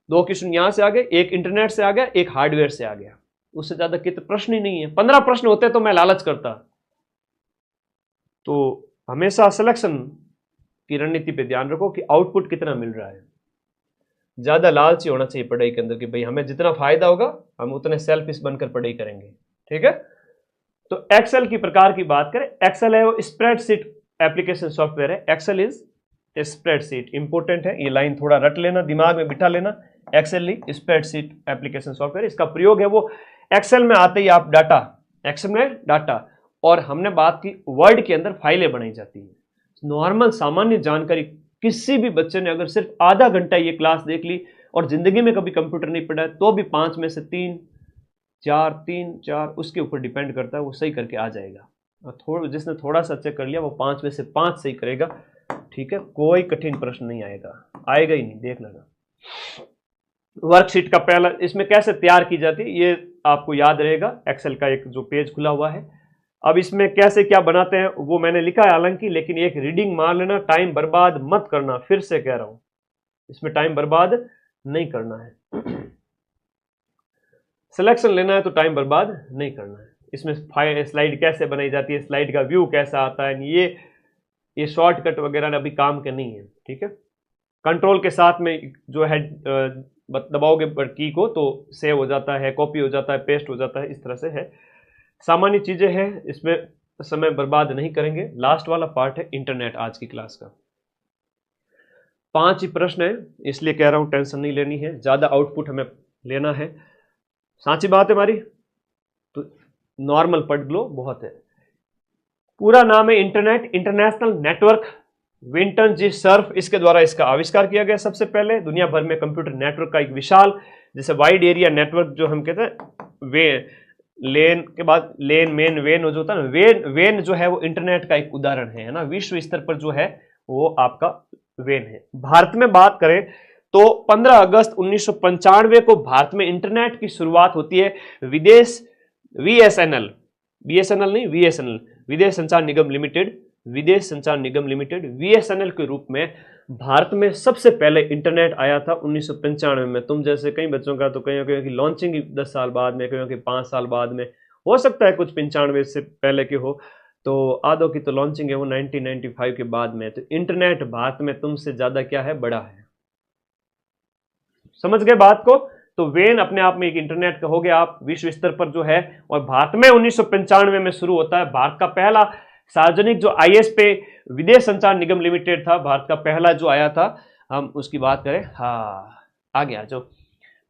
2 क्वेश्चन यहां से आ गए, 1 इंटरनेट से आ गया, 1 हार्डवेयर से आ गया। उससे ज्यादा कितने प्रश्न ही नहीं है। 15 प्रश्न होते तो मैं लालच करता। तो हमेशा सिलेक्शन की रणनीति पे ध्यान रखो कि आउटपुट कितना मिल रहा है। ज्यादा लालची होना चाहिए पढ़ाई के अंदर कि भाई हमें जितना फायदा होगा हम उतने सेल्फिश बनकर पढ़ाई करेंगे। ठीक है, तो एक्सेल की प्रकार की बात करें, एक्सेल है वो स्प्रेडशीट एप्लीकेशन सॉफ्टवेयर है। Excel is a spreadsheet, important है ये लाइन, थोड़ा रट लेना, दिमाग में बिठा लेना। एक्सेल स्प्रेडशीट एप्लीकेशन सॉफ्टवेयर, इसका प्रयोग है वो एक्सेल में आते ही आप डाटा, एक्सेल में डाटा, और हमने बात की वर्ड के अंदर फाइलें बनाई जाती हैं। नॉर्मल सामान्य जानकारी किसी भी बच्चे ने अगर सिर्फ आधा घंटा ये क्लास देख ली और जिंदगी में कभी कंप्यूटर नहीं पढ़ा है तो भी 5 में से 3 4 उसके ऊपर डिपेंड करता है, वो सही करके आ जाएगा। और जिसने थोड़ा सा चेक कर लिया वो 5 में से 5 सही करेगा। ठीक है, कोई कठिन प्रश्न नहीं आएगा, आएगा ही नहीं, देख लेना। वर्कशीट का पहला, इसमें कैसे तैयार की जाती है ये आपको याद रहेगा। एक्सेल का एक जो पेज खुला हुआ है, अब इसमें कैसे क्या बनाते हैं वो मैंने लिखा है हालांकि, लेकिन एक रीडिंग मार लेना, टाइम बर्बाद मत करना। फिर से कह रहा हूं, इसमें टाइम बर्बाद नहीं करना है। सिलेक्शन लेना है तो टाइम बर्बाद नहीं करना है। इसमें स्लाइड कैसे बनाई जाती है, स्लाइड का व्यू कैसा आता है, ये शॉर्टकट वगैरह अभी काम के नहीं है। ठीक है, कंट्रोल के साथ में जो है दबाओगे की को तो सेव हो जाता है, कॉपी हो जाता है, पेस्ट हो जाता है, इस तरह से है। सामान्य चीजें हैं, इसमें समय बर्बाद नहीं करेंगे। लास्ट वाला पार्ट है इंटरनेट आज की क्लास का। 5 ही प्रश्न है, इसलिए कह रहा हूं टेंशन नहीं लेनी है, ज्यादा आउटपुट हमें लेना है। साची बात है हमारी, तो नॉर्मल पढ़ लो, बहुत है। पूरा नाम है इंटरनेट, इंटरनेशनल नेटवर्क विंटन जी सर्फ, इसके द्वारा इसका आविष्कार किया गया सबसे पहले। दुनिया भर में कंप्यूटर नेटवर्क का एक विशाल, जैसे वाइड एरिया नेटवर्क जो हम कहते हैं, वे लेन के बाद लेन मेन वेन जो होता है ना, वेन जो है वो इंटरनेट का एक उदाहरण है ना, विश्व स्तर पर जो है वो आपका वेन है। भारत में बात करें तो 15 अगस्त 1995 को भारत में इंटरनेट की शुरुआत होती है। VSNL नहीं, VSNL, विदेश संचार निगम लिमिटेड, विदेश संचार निगम लिमिटेड VSNL के रूप में भारत में सबसे पहले इंटरनेट आया था 1995 में। तुम जैसे कई बच्चों का तो कहीं की लॉन्चिंग 10 साल बाद में, कहीं की 5 साल बाद में, हो सकता है कुछ 95 से पहले के हो, तो आधो की तो लॉन्चिंग है वो 1995 के बाद में। तो इंटरनेट भारत में तुमसे ज्यादा क्या है, बड़ा है। समझ गए बात को? तो वेन अपने आप में एक इंटरनेट का हो गया आप विश्व स्तर पर जो है, और भारत में 1995 में शुरू होता है। भारत का पहला सार्वजनिक जो ISP विदेश संचार निगम लिमिटेड था, भारत का पहला जो आया था, हम उसकी बात करें। हाँ, आ गया जो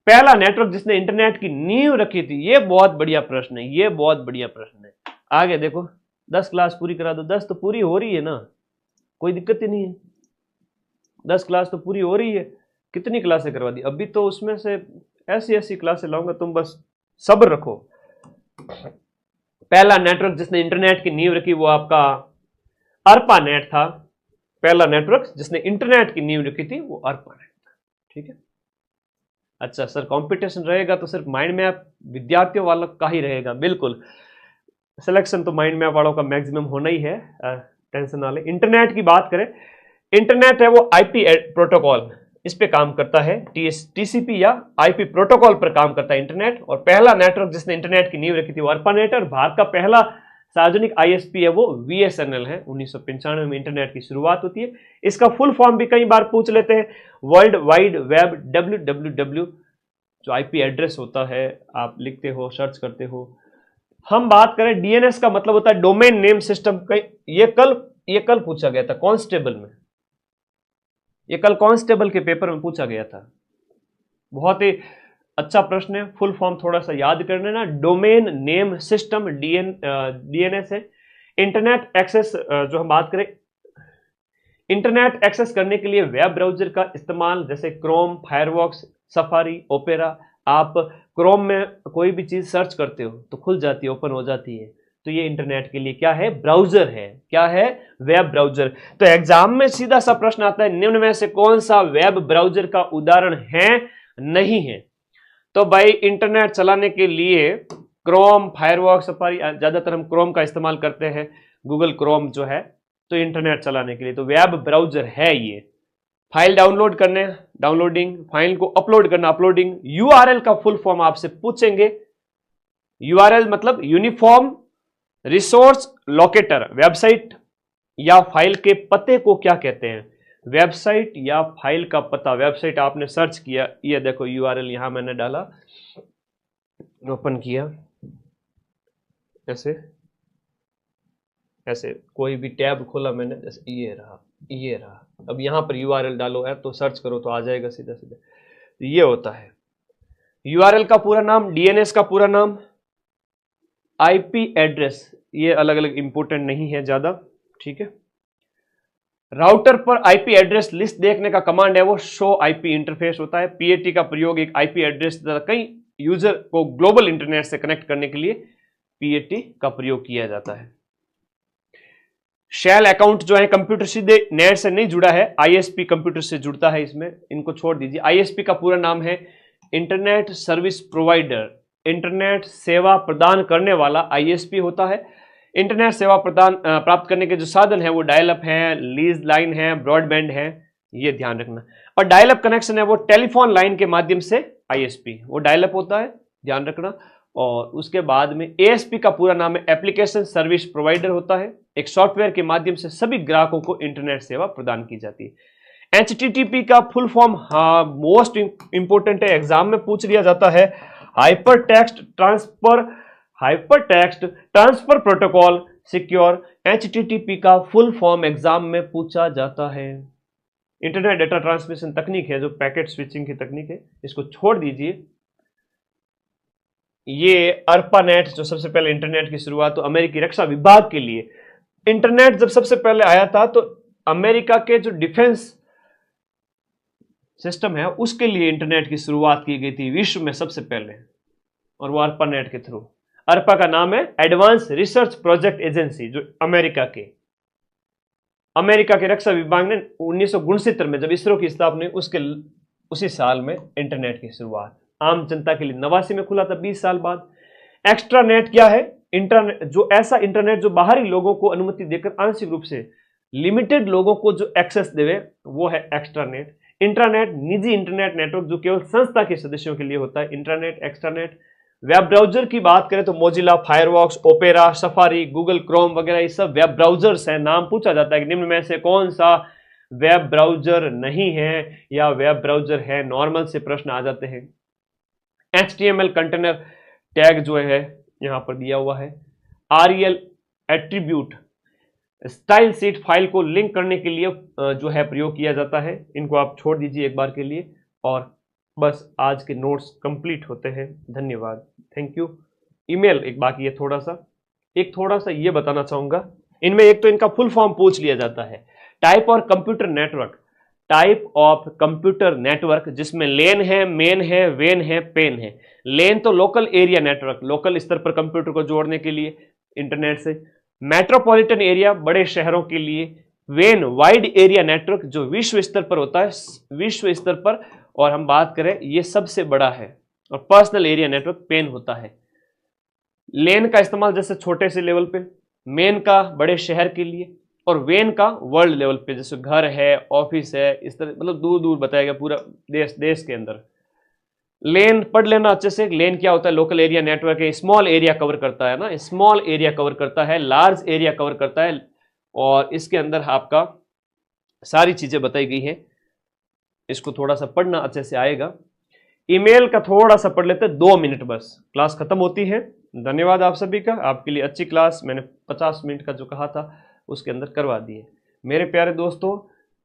पहला नेटवर्क जिसने इंटरनेट की नींव रखी थी। ये बहुत बढ़िया प्रश्न है, ये बहुत बढ़िया प्रश्न है। आगे देखो, 10 क्लास पूरी करा दो। 10 तो पूरी हो रही है ना, कोई दिक्कत ही नहीं है। 10 क्लास तो पूरी हो रही है। कितनी क्लासें करवा दी अभी तो, उसमें से ऐसी ऐसी क्लासें लाऊंगा, तुम बस सब्र रखो। पहला नेटवर्क जिसने इंटरनेट की नींव रखी वो आपका अर्पा नेट था। पहला नेटवर्क जिसने इंटरनेट की नींव रखी थी वो अर्पा नेट था। ठीक है। अच्छा सर, कंपटीशन रहेगा तो सिर्फ माइंड मैप विद्यार्थियों वालों का ही रहेगा? बिल्कुल, सिलेक्शन तो माइंड मैप वालों का मैक्सिमम होना ही है, टेंशन वाले। इंटरनेट की बात करें, इंटरनेट है वो आईपी प्रोटोकॉल, इस पे काम करता है, टीसीपी या आईपी प्रोटोकॉल पर काम करता है इंटरनेट। और पहला नेटवर्क जिसने इंटरनेट की नींव रखी थी वो अर्पानेट। और भारत का पहला सार्वजनिक आईएसपी है वो बीएसएनएल है। 1995 में इंटरनेट की शुरुआत होती है। इसका फुल फॉर्म भी कई बार पूछ लेते हैं, वर्ल्ड वाइड वेब, WWW जो आईपी एड्रेस होता है, आप लिखते हो, सर्च करते हो। हम बात करें डीएनएस का मतलब होता है डोमेन नेम सिस्टम। ये कल पूछा गया था कांस्टेबल में, ये कल कांस्टेबल के पेपर में पूछा गया था। बहुत ही अच्छा प्रश्न है। फुल फॉर्म थोड़ा सा याद कर लेना, डोमेन नेम सिस्टम, डीएनएस है। इंटरनेट एक्सेस, जो हम बात करें, इंटरनेट एक्सेस करने के लिए वेब ब्राउजर का इस्तेमाल, जैसे क्रोम, फायरफॉक्स, सफारी, ओपेरा। आप क्रोम में कोई भी चीज सर्च करते हो तो खुल जाती है, ओपन हो जाती है, तो ये इंटरनेट के लिए क्या है? ब्राउजर है। क्या है? Web browser. तो एग्जाम में सीधा सा प्रश्न आता है, निम्न में से कौन सा वेब ब्राउजर का उदाहरण है, नहीं है? तो भाई इंटरनेट चलाने के लिए क्रोम, फायरफॉक्स, सफारी, ज्यादातर हम क्रोम का इस्तेमाल करते हैं, गूगल क्रोम जो है, तो इंटरनेट चलाने के लिए तो वेब ब्राउजर है ये। फाइल डाउनलोड करने, डाउनलोडिंग, फाइल को अपलोड करना, अपलोडिंग। यूआरएल का फुल फॉर्म आपसे पूछेंगे। यूआरएल मतलब यूनिफॉर्म रिसोर्स लोकेटर। वेबसाइट या फाइल के पते को क्या कहते हैं? वेबसाइट या फाइल का पता। वेबसाइट आपने सर्च किया, ये देखो यूआरएल यहां मैंने डाला, ओपन किया, ऐसे ऐसे कोई भी टैब खोला मैंने, जैसे ये रहा। अब यहां पर यूआरएल डालो है तो सर्च करो तो आ जाएगा सीधा सीधा। ये होता है यूआरएल का पूरा नाम, डीएनएस का पूरा नाम, आईपी एड्रेस, ये अलग अलग इंपोर्टेंट नहीं है ज्यादा। ठीक है। राउटर पर आईपी एड्रेस लिस्ट देखने का कमांड है वो शो आईपी इंटरफेस होता है। पीएटी का प्रयोग एक आईपी एड्रेस कई यूजर को ग्लोबल इंटरनेट से कनेक्ट करने के लिए पीएटी का प्रयोग किया जाता है। शेल अकाउंट जो है, कंप्यूटर सीधे नेट से नहीं जुड़ा है, आईएसपी कंप्यूटर से जुड़ता है, इसमें इनको छोड़ दीजिए। आईएसपी का पूरा नाम है इंटरनेट सर्विस प्रोवाइडर। इंटरनेट सेवा प्रदान करने वाला आईएसपी होता है। इंटरनेट सेवा प्रदान प्राप्त करने के जो साधन है वो डायल अप है, लीज लाइन है, ब्रॉडबैंड है, ये ध्यान रखना। और डायल अप कनेक्शन है वो टेलीफोन लाइन के माध्यम से आईएसपी, वो डायल अप होता है, ध्यान रखना। और उसके बाद में एएसपी का पूरा नाम है एप्लीकेशन सर्विस प्रोवाइडर होता है। एक सॉफ्टवेयर के माध्यम से सभी ग्राहकों को इंटरनेट सेवा प्रदान की जाती है। एचटीटीपी का फुल फॉर्म, हाँ मोस्ट इंपोर्टेंट है, एग्जाम में पूछ लिया जाता है, hyper text transfer protocol secure. HTTP का फुल फॉर्म एग्जाम में पूछा जाता है। इंटरनेट डेटा ट्रांसमिशन तकनीक है जो पैकेट स्विचिंग की तकनीक है, इसको छोड़ दीजिए। ये अर्पानेट जो सबसे पहले इंटरनेट की शुरुआत तो अमेरिकी रक्षा विभाग के लिए, इंटरनेट जब सबसे पहले आया था तो अमेरिका के जो डिफेंस सिस्टम है उसके लिए इंटरनेट की शुरुआत की गई थी विश्व में सबसे पहले, और वो अर्पानेट के थ्रू। अर्पा का नाम है एडवांस रिसर्च प्रोजेक्ट एजेंसी, जो अमेरिका के रक्षा विभाग ने 1969 में जब इसरो की स्थापना हुई उसी साल में इंटरनेट की शुरुआत। आम जनता के लिए 89 में खुला था, 20 साल बाद। एक्स्ट्रानेट क्या है? इंटरनेट, जो ऐसा इंटरनेट जो बाहरी लोगों को अनुमति देकर आंशिक रूप से लिमिटेड लोगों को जो एक्सेस देवे, वो है एक्स्ट्रानेट। इंट्रानेट निजी इंटरनेट नेटवर्क जो केवल संस्था के सदस्यों के लिए होता है, इंट्रानेट, एक्स्ट्रानेट। वेब ब्राउजर की बात करें तो Mozilla, Firefox, opera, safari, Google Chrome वगैरह ये सब वेब ब्राउजर्स हैं। नाम पूछा जाता है कि निम्न में से कौन सा वेब ब्राउजर नहीं है या वेब ब्राउजर है, नॉर्मल से प्रश्न आ जाते हैं। HTML कंटेनर टैग जो है यहां पर दिया हुआ है। REL attribute style seat file को लिंक करने के लिए जो है प्रयोग किया जाता है। इनको आप छोड़ दीजिए एक बार के लिए। और बस आज के नोट्स कंप्लीट होते हैं। धन्यवाद, थैंक यू। ईमेल एक बाकी है, थोड़ा सा ये बताना चाहूंगा। इनमें एक तो इनका फुल फॉर्म पूछ लिया जाता है, टाइप और computer network. Type of computer network जिसमें लेन है, मेन है, वेन है, पेन है। लेन तो लोकल एरिया नेटवर्क, लोकल स्तर पर कंप्यूटर को जोड़ने के लिए इंटरनेट से। मेट्रोपॉलिटन एरिया, बड़े शहरों के लिए। वेन, वाइड एरिया नेटवर्क जो विश्व स्तर पर होता है, विश्व स्तर पर, और हम बात करें ये सबसे बड़ा है। और पर्सनल एरिया नेटवर्क पेन होता है। लेन का इस्तेमाल जैसे छोटे से लेवल पे, मेन का बड़े शहर के लिए, और वेन का वर्ल्ड लेवल पे, जैसे घर है, ऑफिस है, इस तरह, मतलब दूर दूर बताया गया, पूरा देश के अंदर। लेन पढ़ लेना अच्छे से। लेन क्या होता है? लोकल एरिया नेटवर्क है, स्मॉल एरिया कवर करता है ना, स्मॉल एरिया कवर करता है, लार्ज एरिया कवर करता है, और इसके अंदर आपका सारी चीजें बताई गई हैं। इसको थोड़ा सा पढ़ना अच्छे से आएगा। ईमेल का थोड़ा सा पढ़ लेते हैं, 2 मिनट बस, क्लास खत्म होती है। धन्यवाद आप सभी का, आपके लिए अच्छी क्लास मैंने 50 मिनट का जो कहा था उसके अंदर करवा दिए मेरे प्यारे दोस्तों।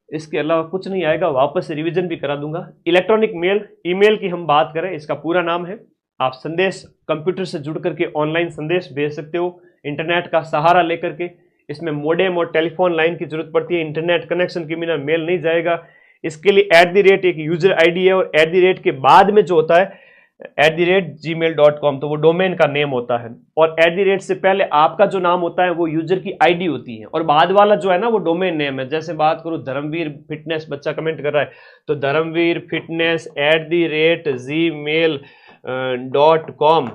इसके अलावा कुछ नहीं आएगा, वापस से रिवीजन भी करा दूंगा। इलेक्ट्रॉनिक मेल, ईमेल की हम बात करें, इसका पूरा नाम है, आप संदेश कंप्यूटर से जुड़ करके ऑनलाइन संदेश भेज सकते हो इंटरनेट का सहारा लेकर के। इसमें मोडेम और टेलीफोन लाइन की जरूरत पड़ती है, इंटरनेट कनेक्शन के बिना मेल नहीं जाएगा। इसके लिए @ एक यूजर आईडी है, और @ के बाद में जो होता है @gmail.com, तो वो डोमेन का नेम होता है। और @ से पहले आपका जो नाम होता है वो यूजर की आईडी होती है, और बाद वाला जो है ना वो डोमेन नेम है। जैसे बात करूं धर्मवीर फिटनेस, बच्चा कमेंट कर रहा है, तो Dharmveer fitness @gmail.com,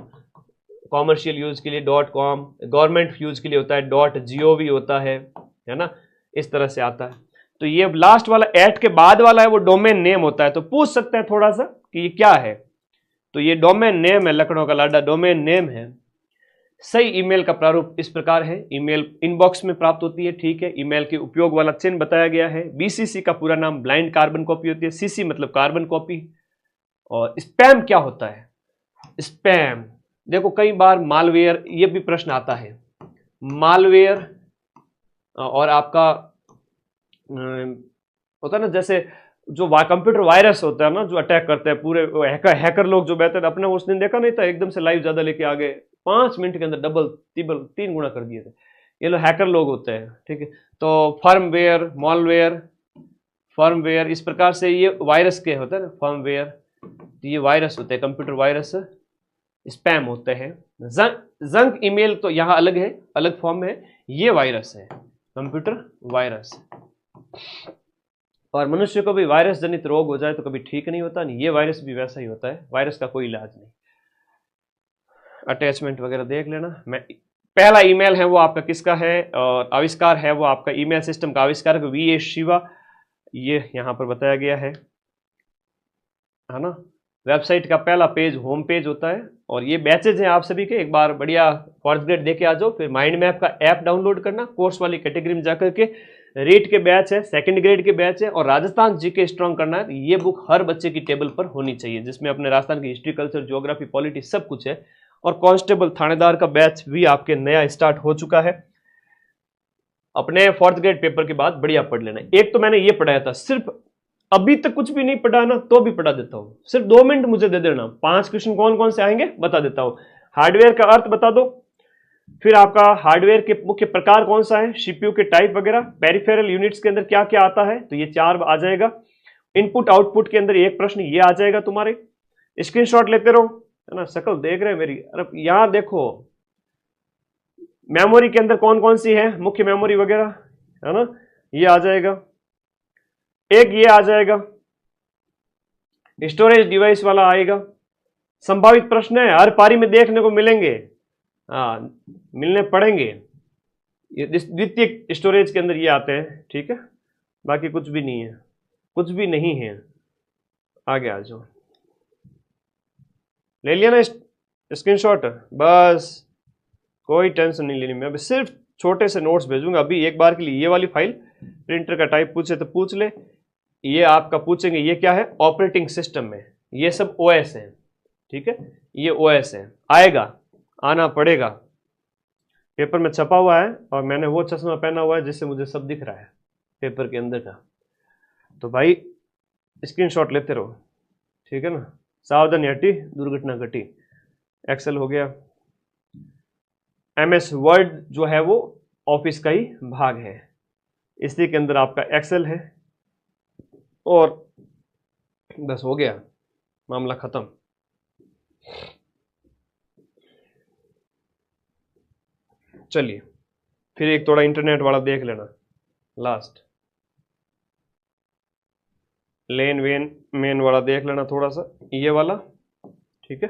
commercial use के लिए .com, गवर्नमेंट यूज के लिए होता है .gov होता है ना, इस तरह से आता है। तो ये लास्ट वाला @ के बाद वाला है वो डोमेन नेम होता है। तो पूछ सकते हैं थोड़ा सा कि ये क्या है, तो ये डोमेन नेम है, लखनऊ का लाडा डोमेन नेम है। सही ईमेल का प्रारूप इस प्रकार है, ईमेल इनबॉक्स में प्राप्त होती है, ठीक है। ईमेल के उपयोग वाला चिन्ह बताया गया है। BCC का पूरा नाम ब्लाइंड कार्बन कॉपी होती है, CC मतलब कार्बन कॉपी। और स्पैम क्या होता है? स्पैम देखो, कई बार मालवेयर, ये भी प्रश्न आता है, मालवेयर और आपका होता है ना, जैसे जो कंप्यूटर वायरस होता है ना, जो अटैक करते हैं पूरे हैकर लोग जो बैठे थे, अपने उस दिन देखा नहीं था, एकदम से लाइव ज्यादा लेके आ गए, 5 मिनट के अंदर डबल तिबल 3 गुना कर दिए थे। ये लोग हैकर लोग होते हैं, ठीक है। तो फर्मवेयर, मॉलवेयर, फर्मवेयर, इस प्रकार से ये वायरस के होते हैं ना, फर्मवेयर, ये वायरस होते हैं, कंप्यूटर वायरस स्पैम होते हैं। जंक ईमेल तो यहाँ अलग है, अलग फॉर्म में है, ये वायरस है, कंप्यूटर वायरस। और मनुष्य को भी वायरस जनित रोग हो जाए तो कभी ठीक नहीं होता, नहीं, ये वायरस भी वैसा ही होता है, वायरस का कोई इलाज नहीं। अटैचमेंट वगैरह देख लेना। मैं पहला ईमेल है वो आपका किसका है, और आविष्कार है वो आपका ईमेल सिस्टम का आविष्कारक VA शिवा, ये यहाँ पर बताया गया है ना। वेबसाइट का पहला पेज होम पेज होता है, और ये बैचेज हैं आप सभी के, एक बार बढ़िया फॉर्थ ग्रेड देके आ जाओ, फिर माइंड मैप का ऐप डाउनलोड करना, कोर्स वाली कैटेगरी में जाकर के रीड के बैच है, सेकंड ग्रेड के बैच है, और राजस्थान जीके स्ट्रॉन्ग करना है। ये बुक हर बच्चे की टेबल पर होनी चाहिए, जिसमें अपने राजस्थान की हिस्ट्री, कल्चर, ज्योग्राफी, पॉलिटी सब कुछ है। और कांस्टेबल थानेदार का बैच भी आपके नया स्टार्ट हो चुका है। अपने फोर्थ ग्रेड पेपर के बाद बढ़िया पढ़ लेना। एक तो मैंने ये पढ़ाया था, सिर्फ अभी तक कुछ भी नहीं पढ़ा ना, तो भी पढ़ा देता हूं, सिर्फ 2 मिनट मुझे दे देना, 5 क्वेश्चन कौन कौन से आएंगे बता देता हूं। हार्डवेयर का अर्थ बता दो, फिर आपका हार्डवेयर के मुख्य प्रकार कौन सा है, CPU के टाइप वगैरह, पेरिफेरल यूनिट्स के अंदर क्या क्या आता है, तो ये 4 आ जाएगा। इनपुट आउटपुट के अंदर एक प्रश्न ये आ जाएगा तुम्हारे, स्क्रीनशॉट लेते रहो, है ना। शकल देख रहे हैं मेरी, अरे यहां देखो, मेमोरी के अंदर कौन कौन सी है, मुख्य मेमोरी वगैरह, है ना, ये आ जाएगा। एक ये आ जाएगा, स्टोरेज डिवाइस वाला आएगा। संभावित प्रश्न है, हर पारी में देखने को मिलेंगे, मिलने पड़ेंगे। ये द्वितीय स्टोरेज के अंदर ये आते हैं, ठीक है। बाकी कुछ भी नहीं है, कुछ भी नहीं है। आगे आ जाओ, ले लिया ना स्क्रीनशॉट, बस कोई टेंशन नहीं लेनी। मैं अभी सिर्फ छोटे से नोट्स भेजूंगा। अभी एक बार के लिए ये वाली फाइल, प्रिंटर का टाइप पूछे तो पूछ ले, ये आपका पूछेंगे ये क्या है, ऑपरेटिंग सिस्टम में, ये सब OS है, ठीक है, ये OS है, आएगा, आना पड़ेगा। पेपर में छपा हुआ है, और मैंने वो चश्मा पहना हुआ है जिससे मुझे सब दिख रहा है पेपर के अंदर का। तो भाई स्क्रीनशॉट लेते रहो, ठीक है ना। सावधानी हटी दुर्घटना घटी। एक्सेल हो गया, MS वर्ड जो है वो ऑफिस का ही भाग है, इसी के अंदर आपका एक्सेल है। और बस हो गया, मामला खत्म। चलिए फिर एक थोड़ा इंटरनेट वाला देख लेना, लास्ट लेन वेन मेन वाला देख लेना थोड़ा सा, ये वाला, ठीक है।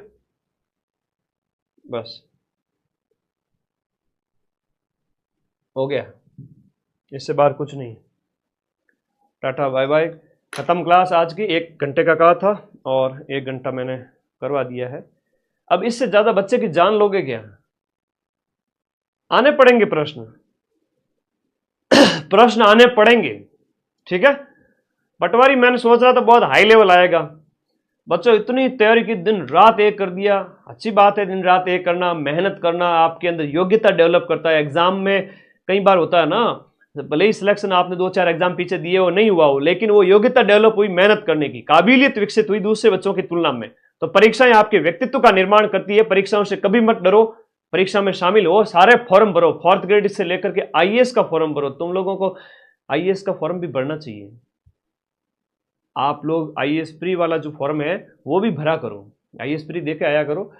बस हो गया, इससे बाहर कुछ नहीं। टाटा बाय बाय, खत्म क्लास आज की। 1 घंटे का कहा था और 1 घंटा मैंने करवा दिया है। अब इससे ज्यादा बच्चे की जान लोगे क्या? आने पड़ेंगे प्रश्न, प्रश्न आने पड़ेंगे, ठीक है। पटवारी मैंने सोच रहा था बहुत हाई लेवल आएगा, बच्चों इतनी तैयारी की, दिन रात एक कर दिया। अच्छी बात है, दिन रात एक करना, मेहनत करना आपके अंदर योग्यता डेवलप करता है। एग्जाम में कई बार होता है ना, भले ही सिलेक्शन आपने 2-4 एग्जाम पीछे दिए हो, नहीं हुआ हो, लेकिन वो योग्यता डेवलप हुई, मेहनत करने की काबिलियत विकसित हुई दूसरे बच्चों की तुलना में। तो परीक्षाएं आपके व्यक्तित्व का निर्माण करती है, परीक्षाओं से कभी मत डरो, परीक्षा में शामिल हो, सारे फॉर्म भरो, 4th ग्रेड से लेकर के आईएएस का फॉर्म भरो। तुम लोगों को आईएएस का फॉर्म भी भरना चाहिए। आप लोग आईएएस प्री वाला जो फॉर्म है वो भी भरा करो, आईएएस प्री देके आया करो।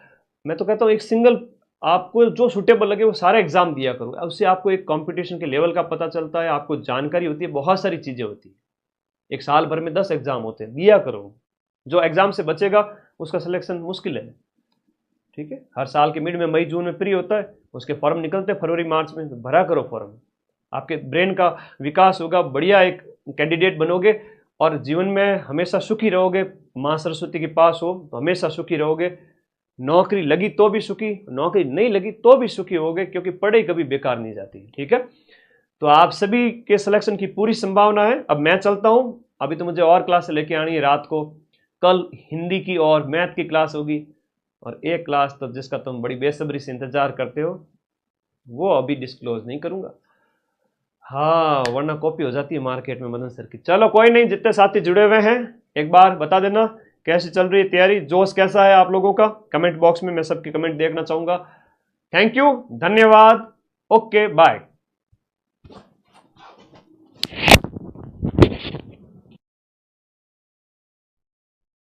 मैं तो कहता हूँ एक सिंगल आपको जो सुटेबल लगे वो सारे एग्जाम दिया करो, उससे आपको एक कंपटीशन के लेवल का पता चलता है, आपको जानकारी होती है, बहुत सारी चीजें होती है। एक साल भर में 10 एग्जाम होते हैं, दिया करो। जो एग्जाम से बचेगा उसका सिलेक्शन मुश्किल है, ठीक है। हर साल के मिड में मई जून में प्री होता है, उसके फॉर्म निकलते हैं फरवरी मार्च में, तो भरा करो फॉर्म। आपके ब्रेन का विकास होगा, बढ़िया एक कैंडिडेट बनोगे और जीवन में हमेशा सुखी रहोगे। माँ सरस्वती के पास हो तो हमेशा सुखी रहोगे। नौकरी लगी तो भी सुखी, नौकरी नहीं लगी तो भी सुखी होगे, क्योंकि पढ़ाई कभी बेकार नहीं जाती, ठीक है। तो आप सभी के सिलेक्शन की पूरी संभावना है। अब मैं चलता हूं, अभी तो मुझे और क्लास लेके आनी है रात को। कल हिंदी की और मैथ की क्लास होगी, और एक क्लास तो जिसका तुम बड़ी बेसब्री से इंतजार करते हो वो अभी डिस्क्लोज नहीं करूंगा, हाँ, वरना कॉपी हो जाती है मार्केट में मदन सर की। चलो कोई नहीं, जितने साथी जुड़े हुए हैं एक बार बता देना कैसी चल रही है तैयारी, जोश कैसा है आप लोगों का, कमेंट बॉक्स में मैं सबके कमेंट देखना चाहूंगा। थैंक यू, धन्यवाद, ओके बाय।